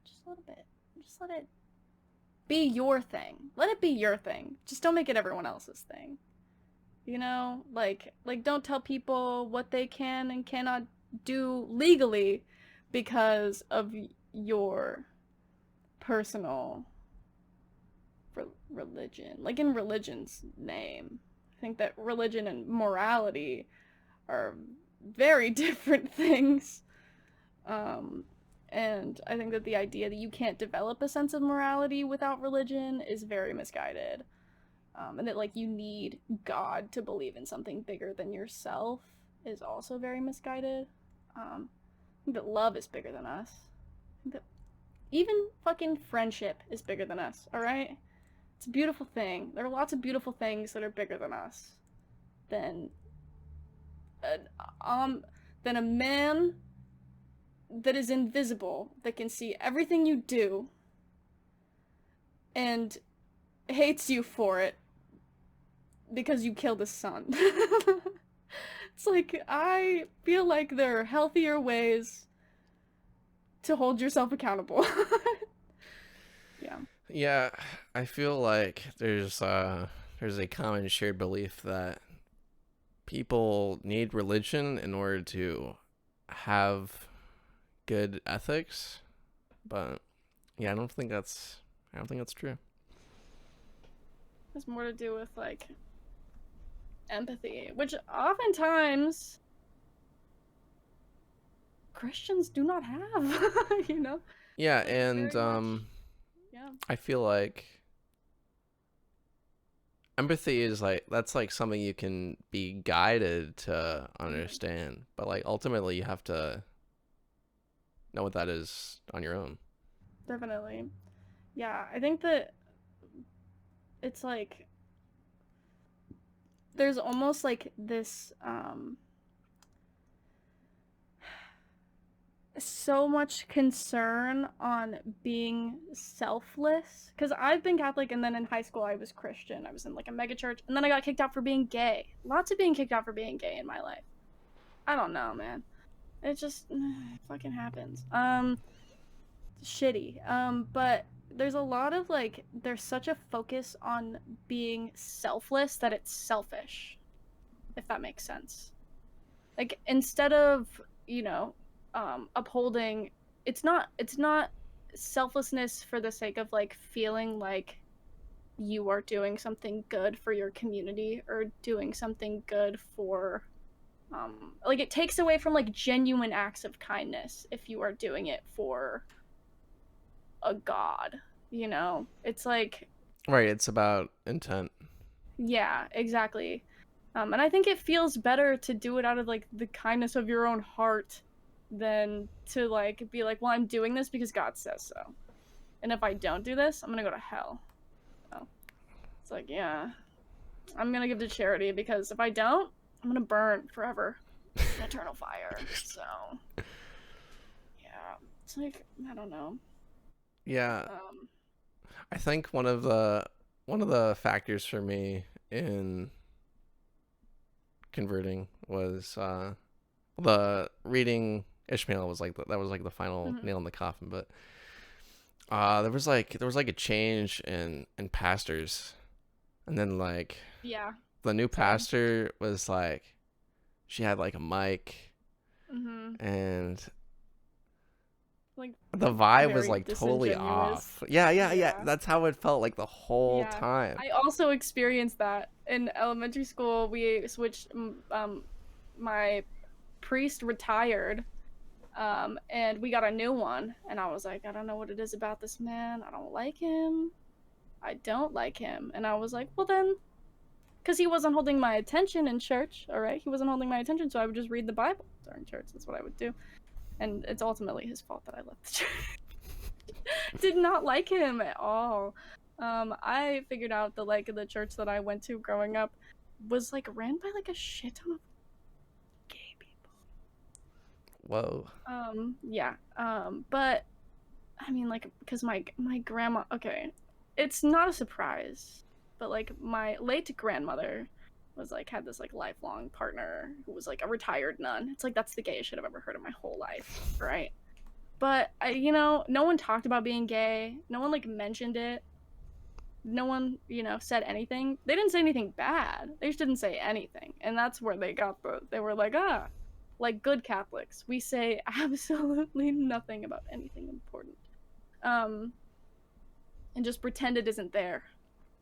Speaker 2: just a little bit. Just let it be your thing. Let it be your thing. Just don't make it everyone else's thing. You know, like don't tell people what they can and cannot do legally because of your personal religion. Like in religion's name. I think that religion and morality are very different things. And I think that the idea that you can't develop a sense of morality without religion is very misguided. And that like you need God to believe in something bigger than yourself is also very misguided. I think that love is bigger than us. I think that even fucking friendship is bigger than us, alright? It's a beautiful thing. There are lots of beautiful things that are bigger than us. Than than a man that is invisible, that can see everything you do, and hates you for it because you killed his son. It's like, I feel like there are healthier ways to hold yourself accountable. Yeah.
Speaker 1: Yeah, I feel like there's a common shared belief that people need religion in order to have good ethics, but yeah, I don't think that's true.
Speaker 2: It has more to do with like empathy, which oftentimes Christians do not have, you know?
Speaker 1: Yeah,
Speaker 2: Like
Speaker 1: and
Speaker 2: very much, yeah.
Speaker 1: I feel like empathy is like that's like something you can be guided to understand, but like ultimately you have to know what that is on your own.
Speaker 2: Definitely. Yeah, I think that it's like there's almost like this so much concern on being selfless, because I've been Catholic and then in high school I was Christian. I was in like a mega church and then I got kicked out for being gay. Lots of being kicked out for being gay in my life. I don't know, man. It just fucking happens. Shitty. But there's a lot of like there's such a focus on being selfless that it's selfish, if that makes sense. Like instead of, you know, upholding, it's not selflessness for the sake of like feeling like you are doing something good for your community or doing something good for like it takes away from like genuine acts of kindness if you are doing it for a god, you know? It's like,
Speaker 1: Right, it's about intent.
Speaker 2: yeah, exactly. And I think it feels better to do it out of like the kindness of your own heart than to like be like, well, I'm doing this because God says so. And if I don't do this, I'm gonna go to hell. So it's like, yeah, I'm gonna give to charity because if I don't, I'm gonna burn forever in eternal fire. So yeah, it's like I don't know.
Speaker 1: Yeah,
Speaker 2: Um,
Speaker 1: I think one of the factors for me in converting was the reading Ishmael was like that was like the final
Speaker 2: mhm.
Speaker 1: nail in the coffin, but there was like a change in pastors, and then like
Speaker 2: Yeah,
Speaker 1: the new
Speaker 2: same.
Speaker 1: pastor was like she had like a mic,
Speaker 2: Mhm.
Speaker 1: and
Speaker 2: Like
Speaker 1: the vibe was
Speaker 2: very
Speaker 1: like totally
Speaker 2: disingenuous.
Speaker 1: off. Yeah, yeah, yeah.
Speaker 2: Yeah.
Speaker 1: That's how it felt like the whole
Speaker 2: Yeah.
Speaker 1: time.
Speaker 2: I also experienced that in elementary school. We switched my priest retired and we got a new one and I was like, I don't know what it is about this man. I don't like him. I don't like him. And I was like, well then, cuz he wasn't holding my attention in church, all right? He wasn't holding my attention, so I would just read the Bible during church. That's what I would do. And it's ultimately his fault that I left the church. Did not like him at all. I figured out that like the church that I went to growing up was like ran by like a shit ton of gay people.
Speaker 1: Whoa.
Speaker 2: Yeah. But I mean, like, because my grandma. Okay, it's not a surprise, but like my late grandmother was like had this like lifelong partner who was like a retired nun. It's like that's the gayest shit I've ever heard in my whole life, right? But no one talked about being gay. No one like mentioned it. No one, said anything. They didn't say anything bad. They just didn't say anything, and that's where they got the. They were like, like good Catholics, we say absolutely nothing about anything important, um, and just pretend it isn't there,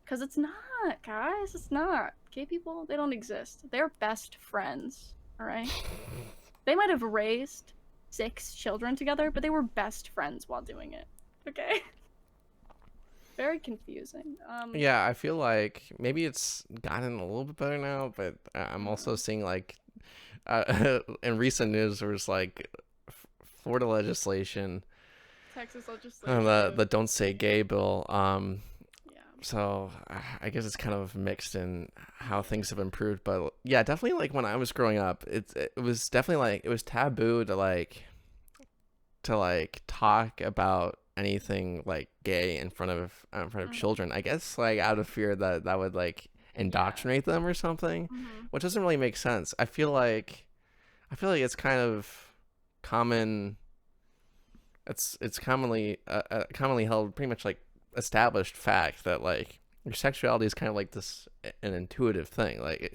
Speaker 2: because it's not, guys. It's not. Gay people, they don't exist. They're best friends. All right. They might have raised 6 children together, but they were best friends while doing it. Okay. Very confusing.
Speaker 1: Yeah, I feel like maybe it's gotten a little bit better now, but I'm also seeing like in recent news there was like Florida legislation,
Speaker 2: Texas legislation.
Speaker 1: the Don't Say Gay bill.
Speaker 2: Yeah.
Speaker 1: So I guess it's kind of mixed in how things have improved, but yeah, definitely like when I was growing up, it was definitely like it was taboo to like talk about anything like gay in front of children. I guess like out of fear that that would like indoctrinate them or something, which doesn't really make sense. I feel like it's kind of common. It's commonly held, pretty much like established fact that like your sexuality is kind of like this an intuitive thing. Like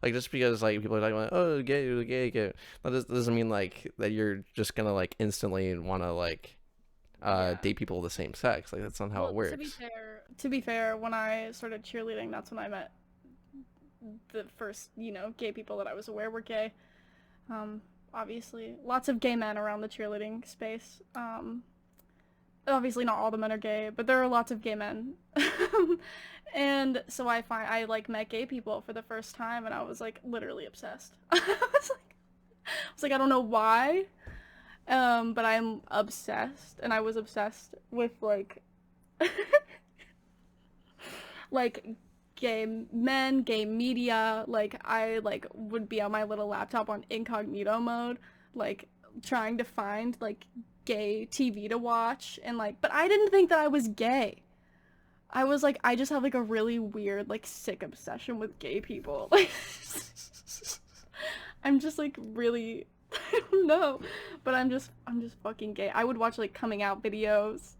Speaker 1: like just because like people are talking about oh gay gay gay, that doesn't mean like that you're just gonna like instantly want to like date people of the same sex. Like that's not how it works.
Speaker 2: To be fair, when I started cheerleading, that's when I met the first, gay people that I was aware were gay. Obviously, lots of gay men around the cheerleading space. Obviously, not all the men are gay, but there are lots of gay men. And so I like met gay people for the first time, and I was like literally obsessed. I was like, I don't know why, but I'm obsessed, and I was obsessed with like like gay men, gay media. Like I like would be on my little laptop on incognito mode, like trying to find like gay TV to watch, and like, but I didn't think that I was gay. I was like, I just have like a really weird, like sick obsession with gay people. Like, I'm just like really, I don't know, but I'm just fucking gay. I would watch like coming out videos,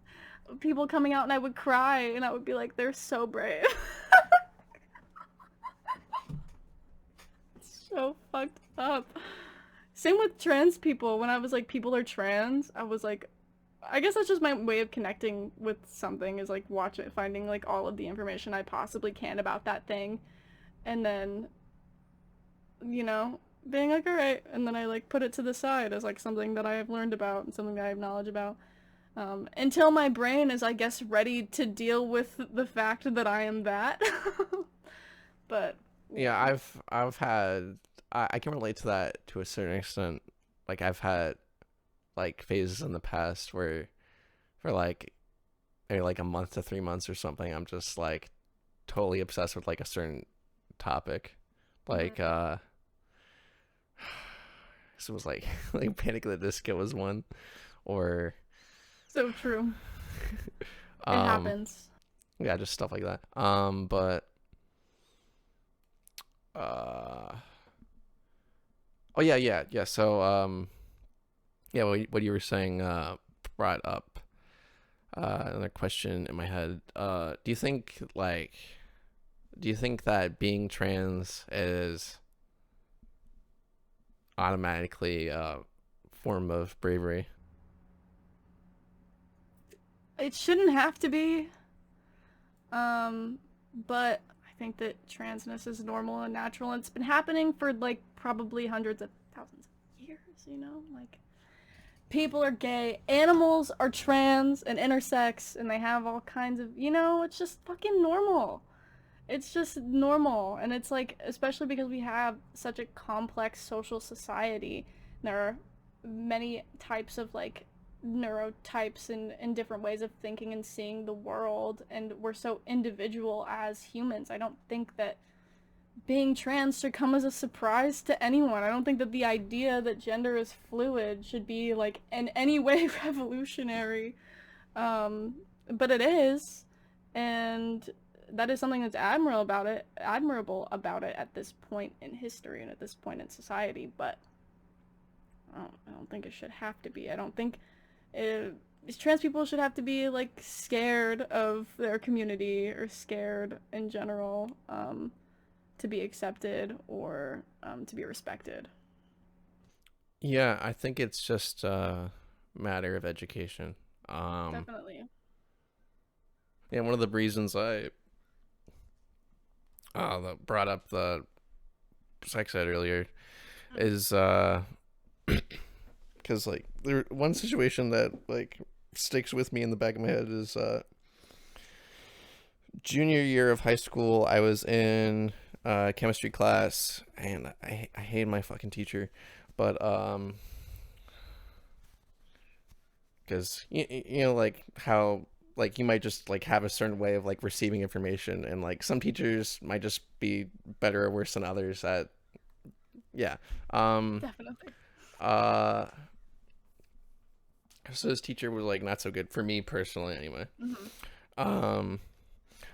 Speaker 2: people coming out, and I would cry, and I would be like, they're so brave. It's so fucked up. Same with trans people. When I was like, people are trans, I was like, I guess that's just my way of connecting with something, is like finding like all of the information I possibly can about that thing, and then, being like, all right, and then I like put it to the side as like something that I have learned about and something that I have knowledge about, until my brain is, I guess, ready to deal with the fact that I am that. But
Speaker 1: Yeah, I've had I can relate to that to a certain extent. Like I've had like phases in the past where for like maybe like a month to 3 months or something, I'm just like totally obsessed with like a certain topic. Like so it was like like Panic at the Disco was one, or
Speaker 2: so true. It
Speaker 1: um
Speaker 2: happens.
Speaker 1: yeah, just stuff like that. But uh oh yeah. So yeah, what you were saying brought up another question in my head. Do you think that being trans is automatically a form of bravery?
Speaker 2: It shouldn't have to be, but I think that transness is normal and natural, and it's been happening for like probably hundreds of thousands of years, like people are gay, animals are trans and intersex, and they have all kinds of, it's just fucking normal. It's just normal, and it's like, especially because we have such a complex social society, there are many types of like neurotypes and different ways of thinking and seeing the world, and we're so individual as humans. I don't think that being trans should come as a surprise to anyone. I don't think that the idea that gender is fluid should be like in any way revolutionary. Um, but it is, and that is something that's admirable about it at this point in history and at this point in society. But I don't think it should have to be. I don't think it, trans people should have to be like scared of their community or scared in general, to be accepted or to be respected.
Speaker 1: Yeah, I think it's just a matter of education. Um,
Speaker 2: Definitely.
Speaker 1: yeah, one of the reasons I brought up the sex ed earlier is because like there one situation that like sticks with me in the back of my head is junior year of high school. I was in chemistry class, and I hated my fucking teacher, but because you know like how like you might just like have a certain way of like receiving information, and like some teachers might just be better or worse than others at yeah um
Speaker 2: Definitely.
Speaker 1: uh so this teacher was like not so good for me personally anyway.
Speaker 2: Hmm.
Speaker 1: um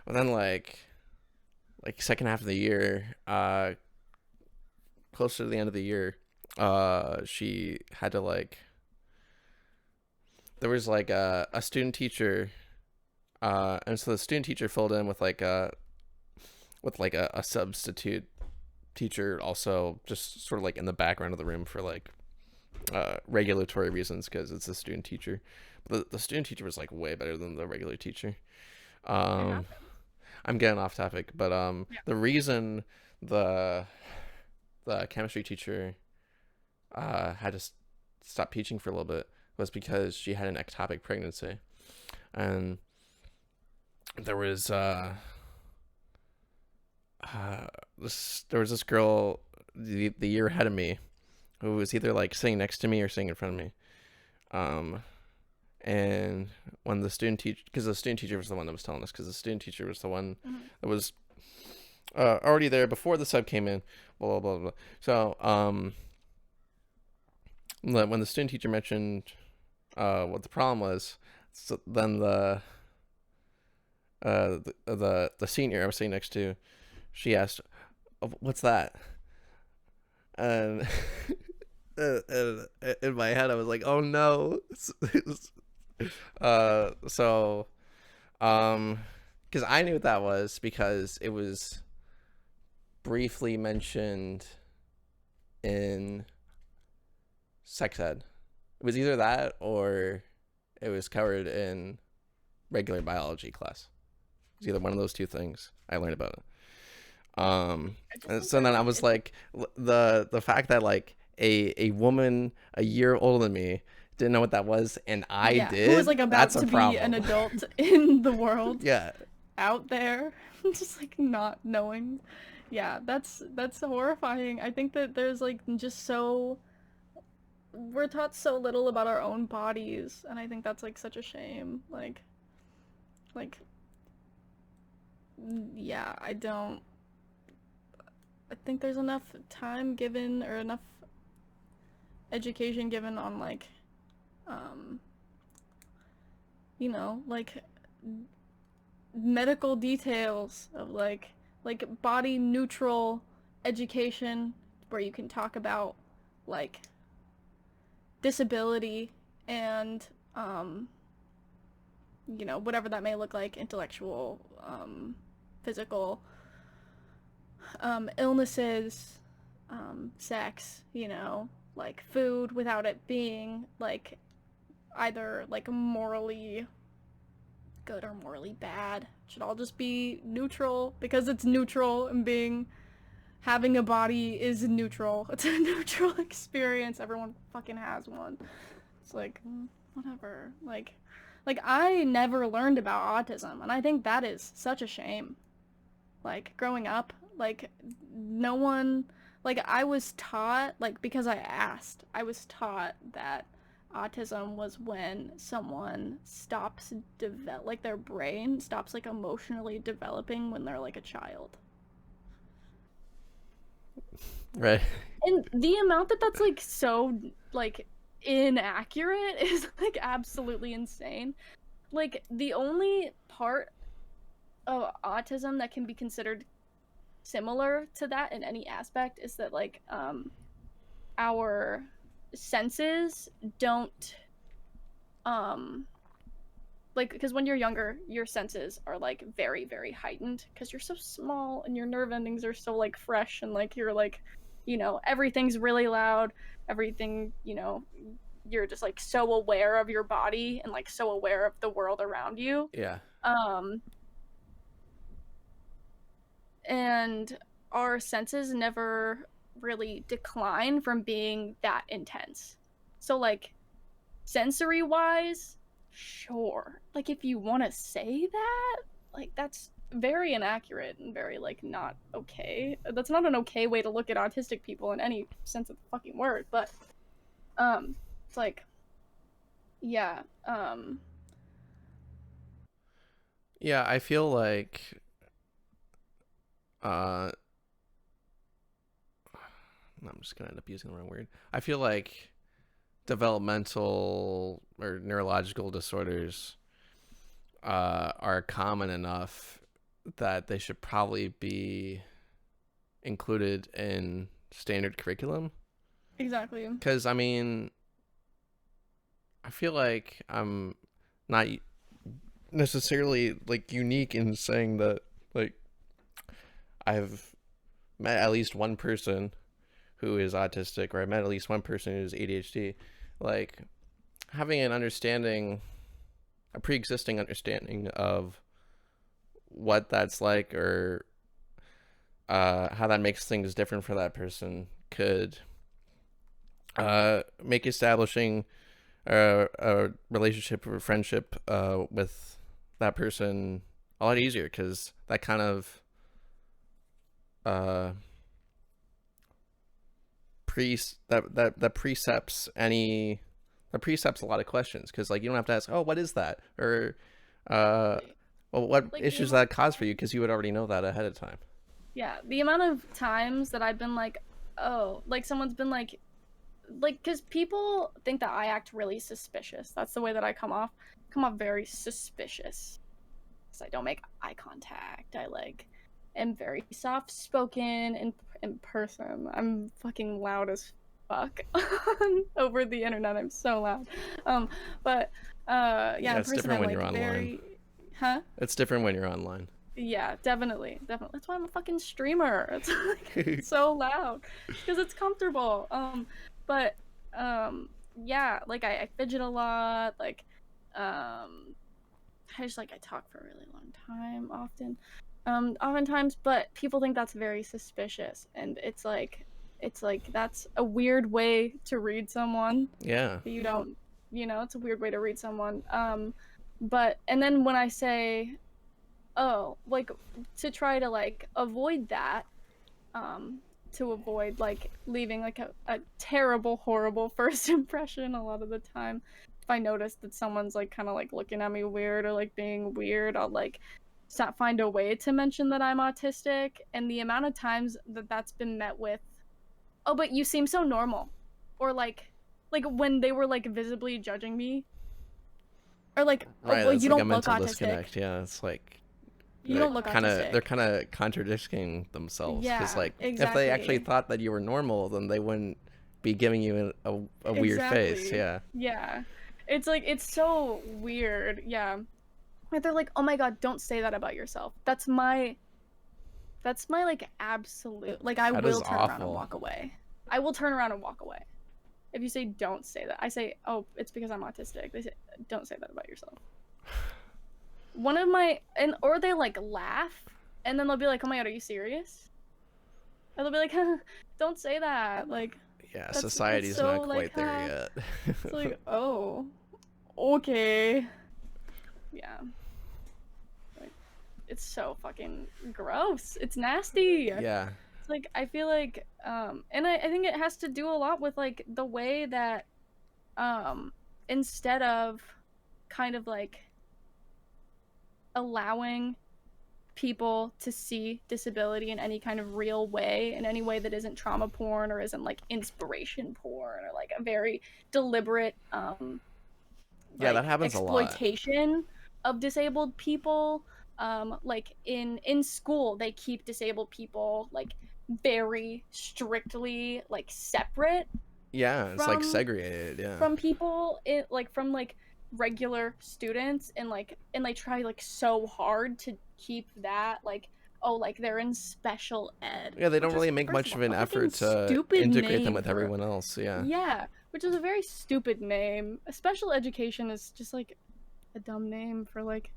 Speaker 1: and then like second half of the year, closer to the end of the year, she had to like there was like a student teacher, and so the student teacher filled in with like a substitute teacher, also just sort of like in the background of the room for like regulatory reasons because it's a student teacher. But the student teacher was like way better than the regular teacher.
Speaker 2: It
Speaker 1: um
Speaker 2: happens.
Speaker 1: I'm getting off topic, but
Speaker 2: Yeah.
Speaker 1: the reason the the chemistry teacher had to stop teaching for a little bit was because she had an ectopic pregnancy, and there was there was this girl the year ahead of me who was either like sitting next to me or sitting in front of me. Um, and when the student teacher, because the student teacher was the one that was telling us, because the student teacher was the one
Speaker 2: Hmm.
Speaker 1: that was already there before the sub came in, blah blah blah blah. So when the student teacher mentioned what the problem was, so then the senior I was sitting next to, she asked, "Oh, what's that?" And in my head, I was like, "Oh no!" So because I knew what that was because it was briefly mentioned in sex ed. It was either that or it was covered in regular biology class. It was either one of those two things. I learned about it.
Speaker 2: I just
Speaker 1: And
Speaker 2: think
Speaker 1: so
Speaker 2: that
Speaker 1: then I was
Speaker 2: it's
Speaker 1: like, the fact that like a woman a year older than me didn't know what that was, and I
Speaker 2: yeah, who is
Speaker 1: did.
Speaker 2: like
Speaker 1: That's
Speaker 2: about
Speaker 1: a
Speaker 2: to be an
Speaker 1: problem.
Speaker 2: adult in the world
Speaker 1: Yeah,
Speaker 2: out there, just like not knowing. Yeah, that's horrifying. I think that there's like just so we're taught so little about our own bodies, and I think that's like such a shame. Like yeah, I think there's enough time given or enough education given on like um like medical details of like body neutral education where you can talk about like disability and whatever that may look like, intellectual, physical, illnesses, sex, like food without it being like either like morally good or morally bad. It should all just be neutral because it's neutral, and being having a body is neutral. It's a neutral experience. Everyone fucking has one. It's like whatever. Like I never learned about autism, and I think that is such a shame. Like growing up, like no one like I was taught like because I asked. I was taught that autism was when someone stops develop like their brain stops like emotionally developing when they're like a child.
Speaker 1: right.
Speaker 2: And the amount that that's like so like inaccurate is like absolutely insane. like the only part of autism that can be considered similar to that in any aspect is that like our senses don't um like because when you're younger your senses are like very very heightened because you're so small and your nerve endings are so like fresh and like you're like everything's really loud, everything you're just like so aware of your body and like so aware of the world around you.
Speaker 1: Yeah.
Speaker 2: um and our senses never really decline from being that intense. So like sensory wise, sure. Like if you want to say that, like that's very inaccurate and very like not okay. That's not an okay way to look at autistic people in any sense of the fucking word, but um it's like yeah,
Speaker 1: Yeah, I feel like uh I'm just gonna end up using the wrong word. I feel like developmental or neurological disorders are common enough that they should probably be included in standard curriculum.
Speaker 2: exactly.
Speaker 1: Because, I mean, I feel like I'm not necessarily like unique in saying that, like, I've met at least one person who is autistic, or I met at least one person who's ADHD. Like, having an understanding, a pre existing understanding of what that's like, or how that makes things different for that person could make establishing a relationship or friendship with that person a lot easier, because that kind of uh, that precepts any that precepts a lot of questions, because like you don't have to ask, oh, what is that, or uh, well, what
Speaker 2: Like the
Speaker 1: issues
Speaker 2: amount
Speaker 1: that cause for you, because you would already know that ahead of time.
Speaker 2: yeah, the amount of times that I've been like, oh, like someone's been like because people think that I act really suspicious. That's the way that I come off very suspicious. Because I don't make eye contact. I like am very soft spoken in person. I'm fucking loud as fuck over the internet. I'm so loud. Um, but yeah,
Speaker 1: Yeah,
Speaker 2: in
Speaker 1: it's
Speaker 2: person
Speaker 1: different
Speaker 2: I'm
Speaker 1: when you're
Speaker 2: like
Speaker 1: online.
Speaker 2: very, huh?
Speaker 1: It's different when you're online.
Speaker 2: Yeah, definitely, definitely. That's why I'm a fucking streamer. It's like so loud because it's comfortable. But yeah, like I fidget a lot. Like, I just like I talk for a really long time often. Oftentimes, but people think that's very suspicious, and it's like that's a weird way to read someone.
Speaker 1: Yeah.
Speaker 2: You don't, it's a weird way to read someone. But and then when I say oh, like to try to like avoid that, to avoid like leaving like a terrible, horrible first impression a lot of the time. If I notice that someone's like kind of like looking at me weird or like being weird, I'll like find a way to mention that I'm autistic. And the amount of times that that's been met with, oh, but you seem so normal, or like when they were like visibly judging me, or like, oh,
Speaker 1: Right,
Speaker 2: well,
Speaker 1: that's
Speaker 2: you
Speaker 1: like a
Speaker 2: don't look
Speaker 1: mental
Speaker 2: autistic.
Speaker 1: disconnect. Yeah, it's like
Speaker 2: You don't look
Speaker 1: they're
Speaker 2: autistic.
Speaker 1: kind of contradicting themselves, because
Speaker 2: Yeah,
Speaker 1: like if they actually
Speaker 2: exactly.
Speaker 1: thought that you were normal, then they wouldn't be giving you a weird face.
Speaker 2: Exactly.
Speaker 1: Yeah.
Speaker 2: Yeah. It's like it's so weird. Yeah. Like they're like, "Oh my God, don't say that about yourself." That's my like absolute like I
Speaker 1: That is
Speaker 2: will turn around and
Speaker 1: awful.
Speaker 2: walk away. I will turn around and walk away. If you say don't say that, I say, "Oh, it's because I'm autistic." They say, "Don't say that about yourself." One of my and or they like laugh and then they'll be like, "Oh my God, are you serious?" Or they'll be like, "Don't say that." Like
Speaker 1: Yeah,
Speaker 2: that's
Speaker 1: society's
Speaker 2: so
Speaker 1: not
Speaker 2: like
Speaker 1: quite there yet.
Speaker 2: it's like, "Oh, okay." Yeah. Like, it's so fucking gross. It's nasty.
Speaker 1: Yeah.
Speaker 2: It's like I feel like and I think it has to do a lot with like the way that um instead of kind of like allowing people to see disability in any kind of real way, in any way that isn't trauma porn or isn't like inspiration porn or like a very deliberate
Speaker 1: Yeah, that
Speaker 2: like
Speaker 1: happens a lot.
Speaker 2: exploitation of disabled people. Like in school, they keep disabled people like very strictly like separate
Speaker 1: Yeah, it's like
Speaker 2: from
Speaker 1: segregated. Yeah.
Speaker 2: people like from like regular students, and they try like so hard to keep that like, oh, like they're in special ed,
Speaker 1: Yeah, they don't
Speaker 2: which is
Speaker 1: really make
Speaker 2: first of
Speaker 1: much of
Speaker 2: all
Speaker 1: an
Speaker 2: a fucking
Speaker 1: effort to
Speaker 2: stupid
Speaker 1: integrate them
Speaker 2: name
Speaker 1: with
Speaker 2: for,
Speaker 1: everyone else. Yeah.
Speaker 2: yeah, which is a very stupid name. Special education is just like a dumb name for like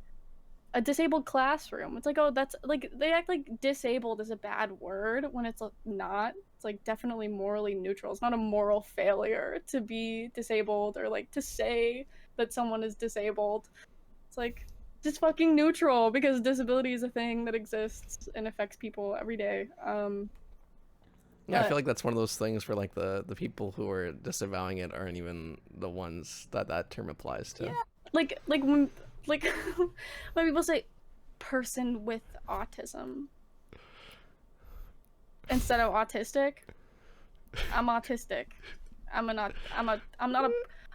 Speaker 2: a disabled classroom. It's like, oh, that's like they act like disabled is a bad word when it's not. It's like definitely morally neutral. It's not a moral failure to be disabled or like to say that someone is disabled. It's like just fucking neutral, because disability is a thing that exists and affects people every day.
Speaker 1: Yeah, I feel
Speaker 2: But
Speaker 1: like that's one of those things where like the people who are disavowing it aren't even the ones that that term applies
Speaker 2: yeah,
Speaker 1: to.
Speaker 2: like when like when people say person with autism instead of autistic, I'm autistic. I'm not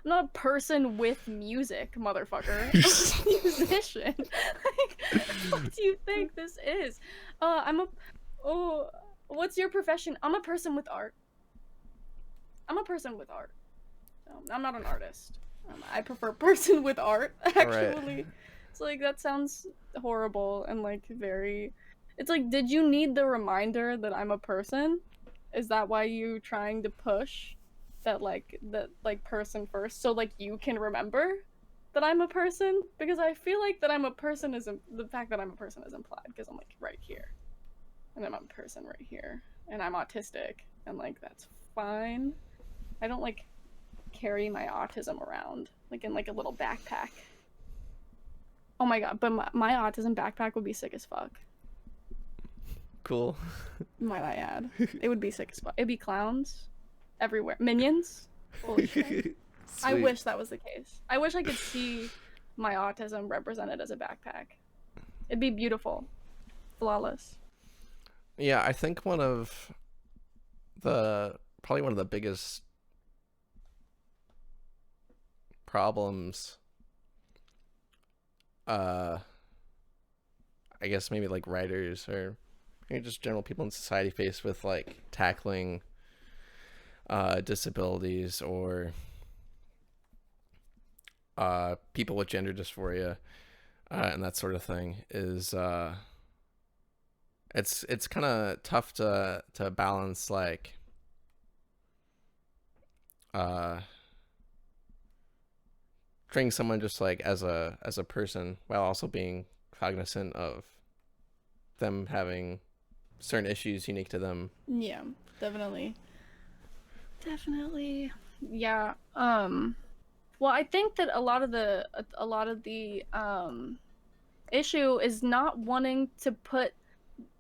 Speaker 2: a person with music, motherfucker. I'm a musician. Like, what do you think this is? I'm a oh, what's your profession? I'm a person with art. I'm a person with art. I'm not an artist. I prefer person with art,
Speaker 1: Right.
Speaker 2: actually. It's like that sounds horrible and like very. It's like, did you need the reminder that I'm a person? Is that why you trying to push that like person first, so like you can remember that I'm a person? Because I feel like that I'm a person is the fact that I'm a person is implied, because I'm like right here, and I'm a person right here, and I'm autistic, and like that's fine. I don't like carry my autism around like in like a little backpack. Oh my god, but my autism backpack would be sick as fuck.
Speaker 1: Cool.
Speaker 2: Might I add? It would be sick as fuck. It'd be clowns everywhere. Minions? Holy shit. I
Speaker 1: Sweet.
Speaker 2: wish that was the case. I wish I could see my autism represented as a backpack. It'd be beautiful. Flawless.
Speaker 1: Yeah, I think one of the probably one of the biggest problems uh I guess maybe like writers or maybe just general people in society face with like tackling disabilities or people with gender dysphoria and that sort of thing is it's kind of tough to balance like uh treating someone just like as a person while also being cognizant of them having certain issues unique to them.
Speaker 2: Yeah, definitely. Definitely. Yeah. Well, I think that a lot of the issue is not wanting to put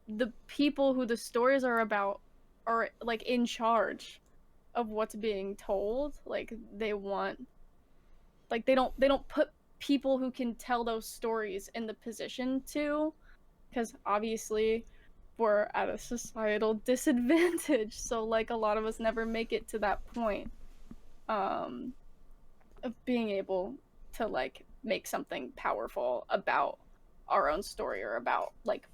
Speaker 2: the people who the stories are about are like in charge of what's being told. Like they want, like they don't put people who can tell those stories in the position to, because obviously we're at a societal disadvantage, so like a lot of us never make it to that point um of being able to like make something powerful about our own story, or about like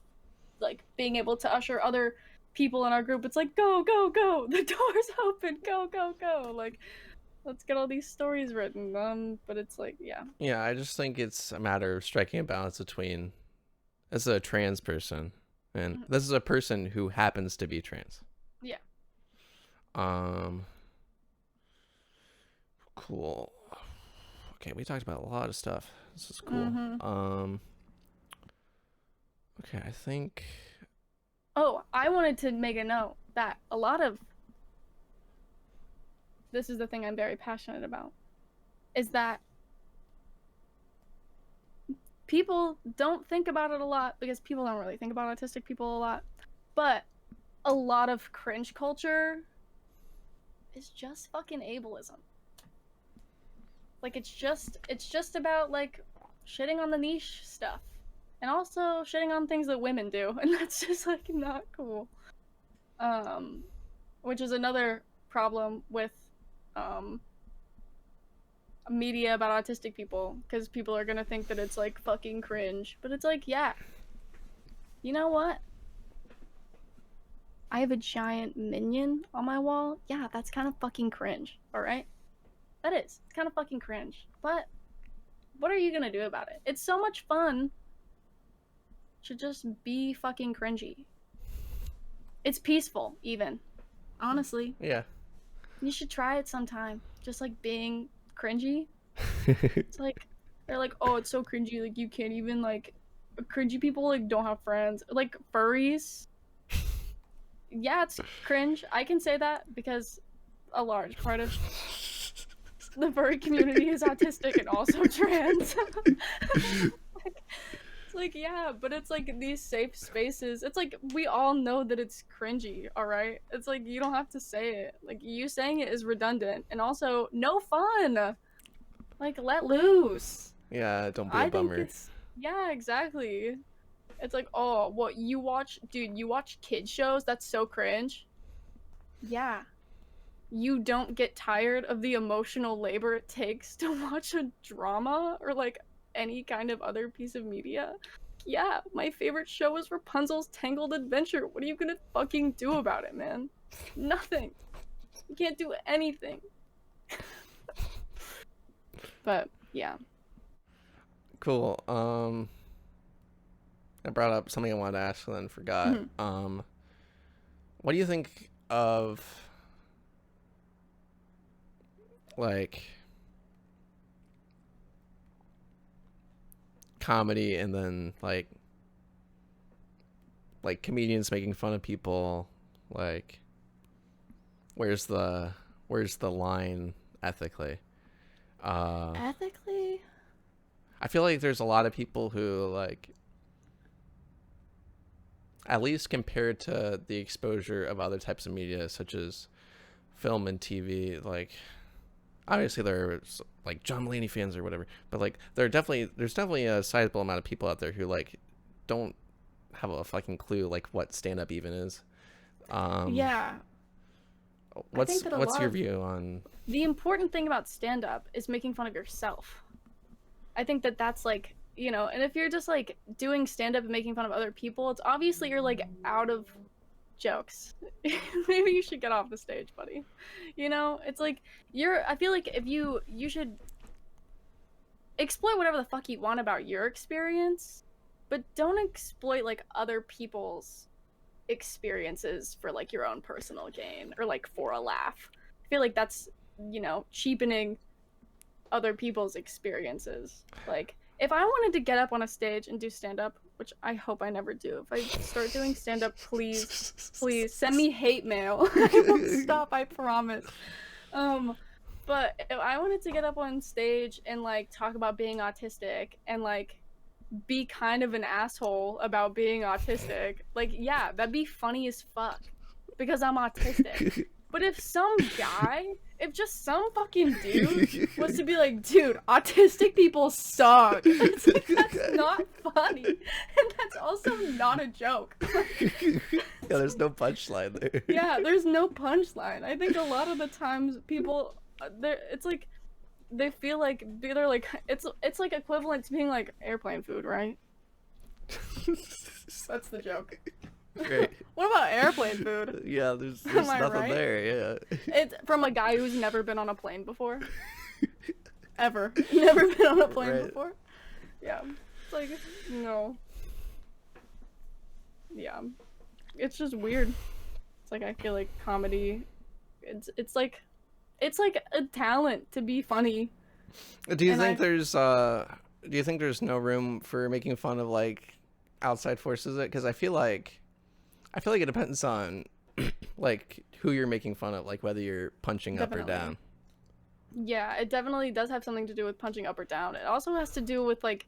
Speaker 2: being able to usher other people in our group. It's like, go go go, the door's open, go go go, like let's get all these stories written. But it's like, yeah.
Speaker 1: Yeah, I just think it's a matter of striking a balance between as a trans person, and
Speaker 2: Mhm.
Speaker 1: this is a person who happens to be trans.
Speaker 2: Yeah.
Speaker 1: Um, cool. Okay, we talked about a lot of stuff. This is cool.
Speaker 2: Mm-hmm.
Speaker 1: Okay, I think.
Speaker 2: Oh, I wanted to make a note that a lot of this is the thing I'm very passionate about, is that people don't think about it a lot, because people don't really think about autistic people a lot. But a lot of cringe culture is just fucking ableism. Like it's just about like shitting on the niche stuff, and also shitting on things that women do, and that's just like not cool. Um, which is another problem with um media about autistic people because people are gonna think that it's like fucking cringe. But it's like, yeah, you know what? I have a giant minion on my wall. Yeah, that's kind of fucking cringe. All right, that is. It's kind of fucking cringe. But what are you gonna do about it? It's so much fun to just be fucking cringy. It's peaceful, even. Honestly,
Speaker 1: Yeah.
Speaker 2: you should try it sometime. Just like being cringy. It's like they're like, oh, it's so cringy. Like you can't even like cringy people like don't have friends. Like furries. Yeah, it's cringe. I can say that because a large part of the furry community is autistic and also trans. It's like, yeah, but it's like these safe spaces. It's like we all know that it's cringy, all right? It's like you don't have to say it. Like you saying it is redundant and also no fun. Like let loose.
Speaker 1: Yeah, don't be a
Speaker 2: I think
Speaker 1: bummer.
Speaker 2: it's yeah, exactly. It's like, oh, what you watch, dude, you watch kid shows? That's so cringe. Yeah. You don't get tired of the emotional labor it takes to watch a drama or like any kind of other piece of media. Yeah, my favorite show is Rapunzel's Tangled Adventure. What are you gonna fucking do about it, man? Nothing. You can't do anything. But yeah.
Speaker 1: Cool. I brought up something I wanted to ask and then forgot.
Speaker 2: Mhm.
Speaker 1: What do you think of like comedy and then like comedians making fun of people? Like where's the line ethically? Uh
Speaker 2: Ethically?
Speaker 1: I feel like there's a lot of people who like, at least compared to the exposure of other types of media such as film and TV, like obviously there's like John Mulaney fans or whatever, but like there's definitely a sizable amount of people out there who like don't have a fucking clue like what stand up even is. Um
Speaker 2: Yeah. I
Speaker 1: what's
Speaker 2: think that a
Speaker 1: what's
Speaker 2: lot
Speaker 1: your
Speaker 2: of
Speaker 1: view on
Speaker 2: the important thing about stand up is making fun of yourself. I think that that's like, you know, and if you're just like doing stand up and making fun of other people, it's obviously you're like out of jokes. Maybe you should get off the stage, buddy. You know, it's like I feel like if you should exploit whatever the fuck you want about your experience, but don't exploit like other people's experiences for like your own personal gain or like for a laugh. I feel like that's, you know, cheapening other people's experiences. Like, if I wanted to get up on a stage and do stand up, which I hope I never do, if I start doing stand up, please send me hate mail. I won't stop, I promise. Um, but if I wanted to get up on stage and like talk about being autistic and like be kind of an asshole about being autistic, like, yeah, that'd be funny as fuck because I'm autistic. But if just some fucking dude was to be like, dude, autistic people suck, it's like, that's not funny. And that's also not a joke.
Speaker 1: Yeah, there's no punchline there.
Speaker 2: Yeah, there's no punchline. I think a lot of the times people, it's like, they feel like, they're like, it's like equivalent to being like airplane food, right? That's the joke.
Speaker 1: Great.
Speaker 2: What about airplane food?
Speaker 1: Yeah, there's
Speaker 2: Am I
Speaker 1: nothing
Speaker 2: right?
Speaker 1: there. Yeah.
Speaker 2: It's from a guy who's never been on a plane before. Ever. Never been on a plane
Speaker 1: Right.
Speaker 2: before. Yeah. It's like, no. Yeah. It's just weird. It's like, I feel like comedy, it's like a talent to be funny.
Speaker 1: Do you
Speaker 2: And
Speaker 1: think there's no room for making fun of like outside forces? Because I feel like it depends on like who you're making fun of, like whether you're punching up or
Speaker 2: Definitely.
Speaker 1: down.
Speaker 2: Yeah, it definitely does have something to do with punching up or down. It also has to do with like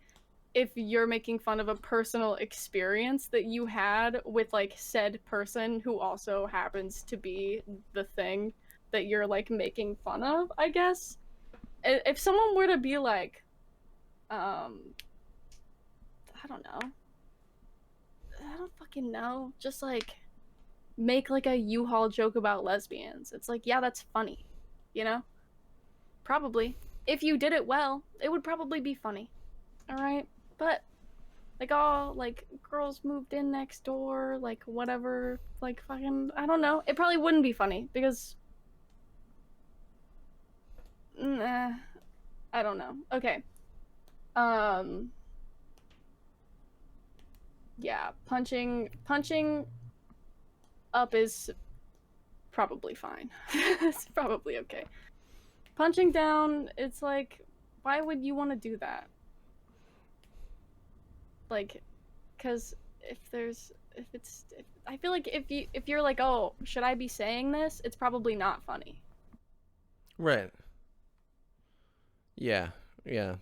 Speaker 2: if you're making fun of a personal experience that you had with like said person who also happens to be the thing that you're like making fun of, I guess. If someone were to be like I don't know. I don't fucking know. Just like make like a U-Haul joke about lesbians. It's like, yeah, that's funny. You know? Probably. if you did it well, it would probably be funny. All right, but like all like girls moved in next door, like whatever, like fucking I don't know. It probably wouldn't be funny because nah, I don't know. Okay. Um yeah, punching up is probably fine. It's probably okay. Punching down, it's like why would you want to do that? Like cuz if I feel like if you're like, "Oh, should I be saying this?" It's probably not funny.
Speaker 1: Right. Yeah. Yeah.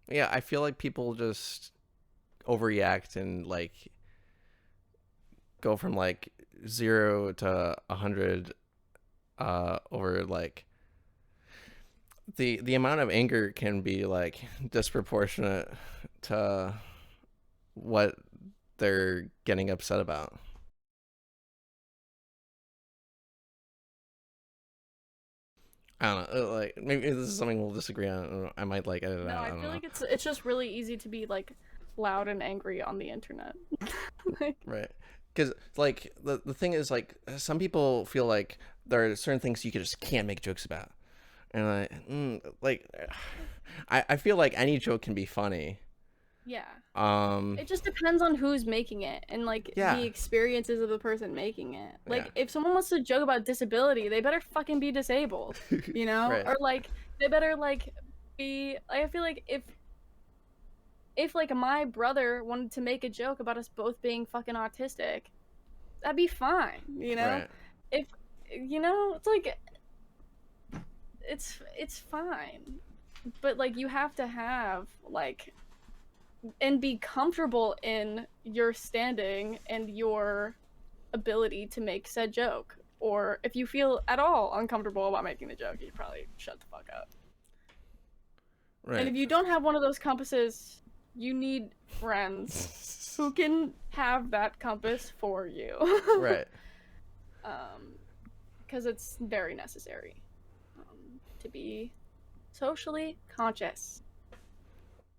Speaker 1: Yeah, I feel like people just overreact and like go from like 0 to 100 over like the amount of anger can be like disproportionate to what they're getting upset about. I don't know. Like maybe this is something we'll disagree on. I don't know, I might like edit it
Speaker 2: No,
Speaker 1: out.
Speaker 2: I
Speaker 1: I don't
Speaker 2: feel
Speaker 1: know.
Speaker 2: like it's just really easy to be like loud and angry on the internet. Like,
Speaker 1: Right. Because like the thing is like some people feel like there are certain things you just can't make jokes about, and like I feel like any joke can be funny.
Speaker 2: yeah.
Speaker 1: Um.
Speaker 2: It just depends on who's making it and like the
Speaker 1: Yeah.
Speaker 2: experiences of the person making it.
Speaker 1: Yeah.
Speaker 2: Like if someone wants to joke about disability, they better fucking be disabled, you know?
Speaker 1: Right.
Speaker 2: Or like they better like be like, I feel like if like my brother wanted to make a joke about us both being fucking autistic, that'd be fine, you know?
Speaker 1: Right.
Speaker 2: If you know, it's like it's fine. But like you have to have like and be comfortable in your standing and your ability to make said joke. Or if you feel at all uncomfortable about making the joke, you probably shut the fuck up. And
Speaker 1: Right.
Speaker 2: if you don't have one of those compasses, you need friends who can have that compass for you.
Speaker 1: Right.
Speaker 2: Because it's very necessary to be socially conscious.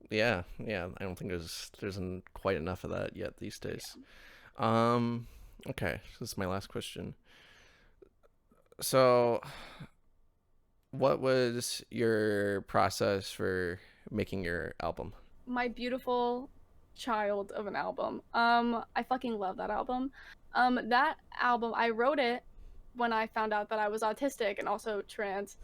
Speaker 1: Yeah. Yeah. I don't think there's quite enough of that yet these days.
Speaker 2: Yeah.
Speaker 1: Okay. So this is my last question. So, what was your process for making your album?
Speaker 2: My beautiful child of an album. I fucking love that album. That album, I wrote it when I found out that I was autistic and also trans.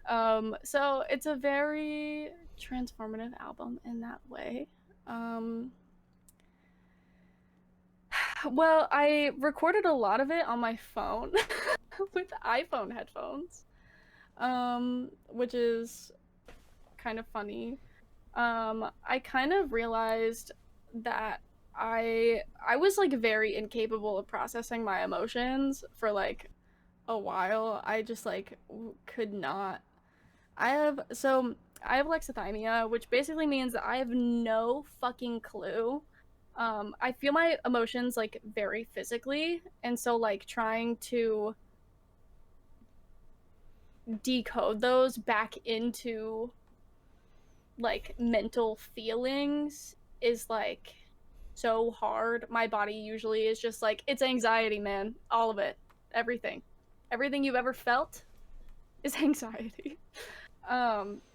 Speaker 2: So it's a very transformative album in that way. Um, well, I recorded a lot of it on my phone with iPhone headphones, which is kind of funny. I kind of realized that I was like very incapable of processing my emotions for like a while. I just like could not. I have alexithymia, which basically means that I have no fucking clue. I feel my emotions like very physically, and so like trying to decode those back into like mental feelings is like so hard. My body usually is just like it's anxiety, man. All of it. Everything. Everything you've ever felt is anxiety.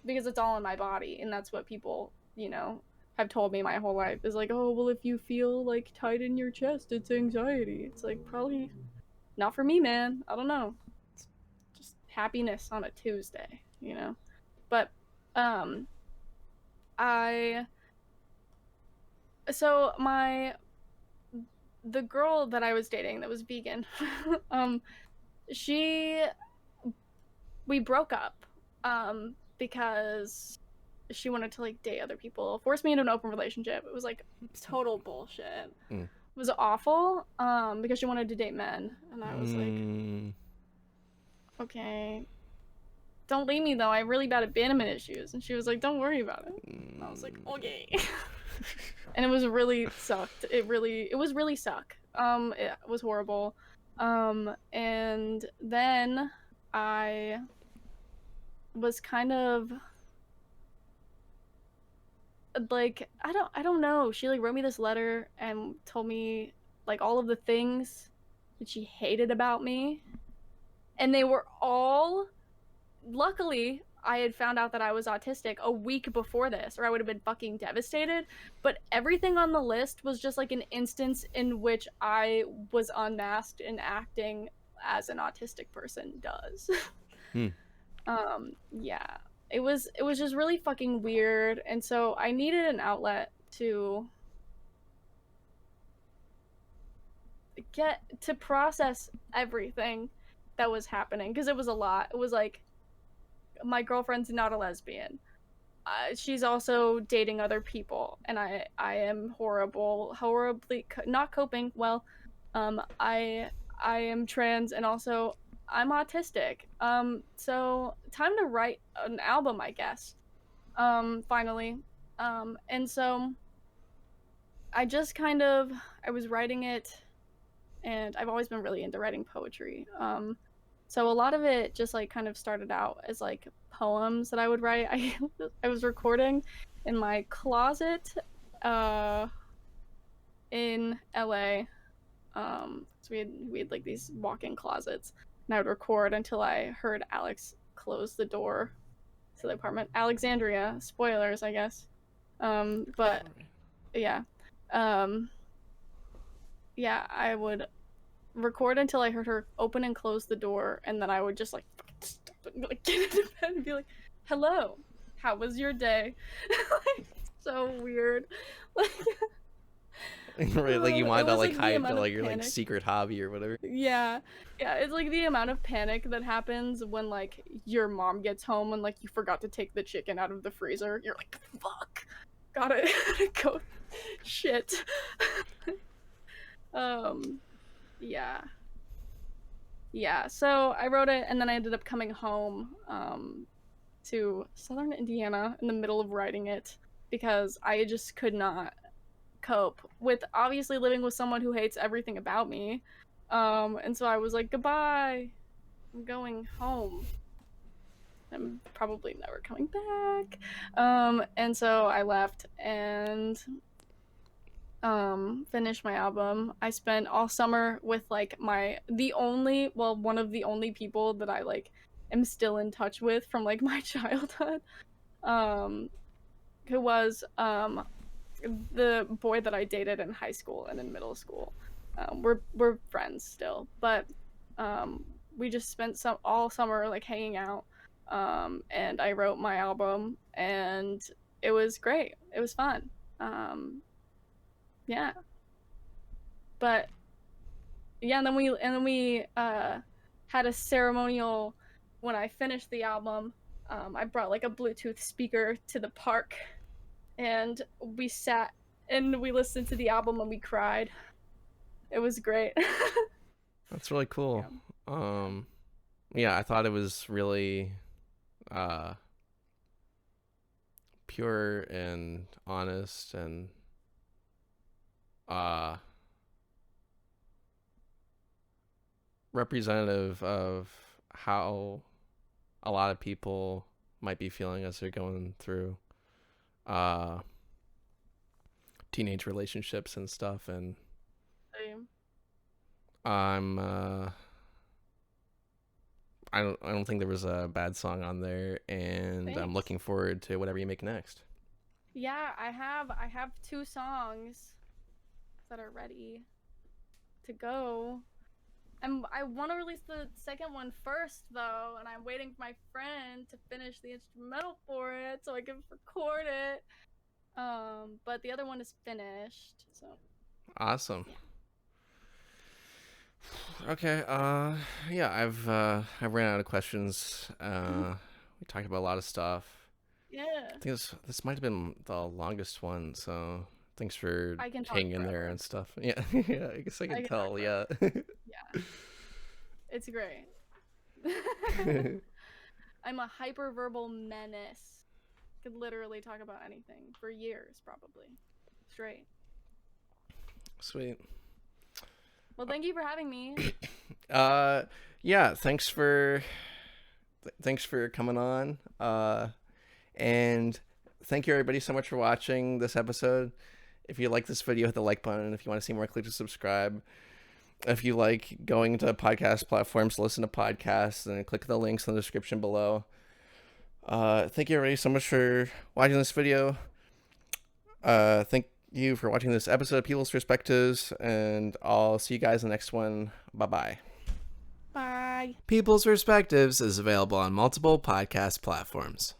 Speaker 2: Because it's all in my body and that's what people, you know, have told me my whole life is like, "Oh, well if you feel like tight in your chest, it's anxiety." It's like probably not for me, man. I don't know. It's just happiness on a Tuesday, you know. But um I so my the girl that I was dating that was vegan, um, she we broke up, because she wanted to like date other people, forced me into an open relationship. It was like total bullshit.
Speaker 1: Mm.
Speaker 2: It was awful, because she wanted to date men, and I was like,
Speaker 1: Mm.
Speaker 2: okay, don't leave me though. I have really bad abandonment issues. And she was like, don't worry about it. And I was like, okay. And it was really sucked. It was really suck. It was horrible. And then I was kind of like, I don't know. She like wrote me this letter and told me like all of the things that she hated about me, and they were all, luckily I had found out that I was autistic a week before this, or I would have been fucking devastated. But everything on the list was just like an instance in which I was unmasked and acting as an autistic person does.
Speaker 1: Hmm.
Speaker 2: Yeah. It was just really fucking weird, and so I needed an outlet to get to process everything that was happening, because it was a lot. It was like, my girlfriend's not a lesbian. She's also dating other people, and I am horribly not coping well. I am trans, and also I'm autistic. So time to write an album, I guess. Finally. And so I just kind of, I was writing it, and I've always been really into writing poetry. So a lot of it just like kind of started out as like poems that I would write. I was recording in my closet uh in LA. So we had like these walk-in closets, and I would record until I heard Alex close the door to the apartment. Alexandria, spoilers, I guess. But yeah. Um yeah, I would record until I heard her open and close the door, and then I would just like like get into bed and be like, "Hello, how was your day?" Like, so weird. Like,
Speaker 1: Right, like you
Speaker 2: it
Speaker 1: wanted to
Speaker 2: was
Speaker 1: like
Speaker 2: like the
Speaker 1: hide
Speaker 2: amount of
Speaker 1: like your like
Speaker 2: panic.
Speaker 1: secret hobby or whatever.
Speaker 2: Yeah, yeah, it's like the amount of panic that happens when like your mom gets home and like you forgot to take the chicken out of the freezer. You're like, "Fuck, gotta go." Shit. um, yeah. Yeah, so I wrote it, and then I ended up coming home to southern Indiana in the middle of writing it, because I just could not cope with obviously living with someone who hates everything about me. And so I was like, goodbye, I'm going home. I'm probably never coming back. And so I left and finished my album. I spent all summer with like one of the only people that I like am still in touch with from like my childhood, um who was the boy that I dated in high school and in middle school. We're friends still, but um we just spent some all summer like hanging out, and I wrote my album, and it was great. It was fun. Yeah. But yeah, and then we had a ceremonial when I finished the album. I brought like a Bluetooth speaker to the park, and we sat and we listened to the album and we cried. It was great.
Speaker 1: That's really cool.
Speaker 2: Yeah.
Speaker 1: Um, yeah, I thought it was really uh pure and honest and uh representative of how a lot of people might be feeling as they're going through uh teenage relationships and stuff. And
Speaker 2: Same.
Speaker 1: I'm I don't think there was a bad song on there, and I'm
Speaker 2: Thanks.
Speaker 1: looking forward to whatever you make next.
Speaker 2: Yeah, I have two songs that are ready to go. I want to release the second one first though, and I'm waiting for my friend to finish the instrumental for it so I can record it. But the other one is finished, so
Speaker 1: Awesome.
Speaker 2: yeah.
Speaker 1: Okay. Yeah, I've ran out of questions.
Speaker 2: Mhm.
Speaker 1: We talked about a lot of stuff.
Speaker 2: Yeah,
Speaker 1: I think this might have been the longest one, so thanks for
Speaker 2: I can talk
Speaker 1: hanging in there
Speaker 2: forever.
Speaker 1: and stuff. Yeah, yeah. I guess I
Speaker 2: I
Speaker 1: can
Speaker 2: can talk
Speaker 1: tell.
Speaker 2: forever.
Speaker 1: Yeah.
Speaker 2: Yeah, it's great. I'm a hyperverbal menace. Could literally talk about anything for years, probably. Straight.
Speaker 1: Sweet.
Speaker 2: Well, thank you for having me.
Speaker 1: Yeah, thanks for coming on. And thank you everybody so much for watching this episode. If you like this video, hit the like button. If you want to see more, click to subscribe. If you like going to podcast platforms to listen to podcasts, then click the links in the description below. Thank you everybody so much for watching this video. Thank you for watching this episode of People's Perspectives, and I'll see you guys in the next one. Bye-bye.
Speaker 2: Bye.
Speaker 1: People's Perspectives is available on multiple podcast platforms.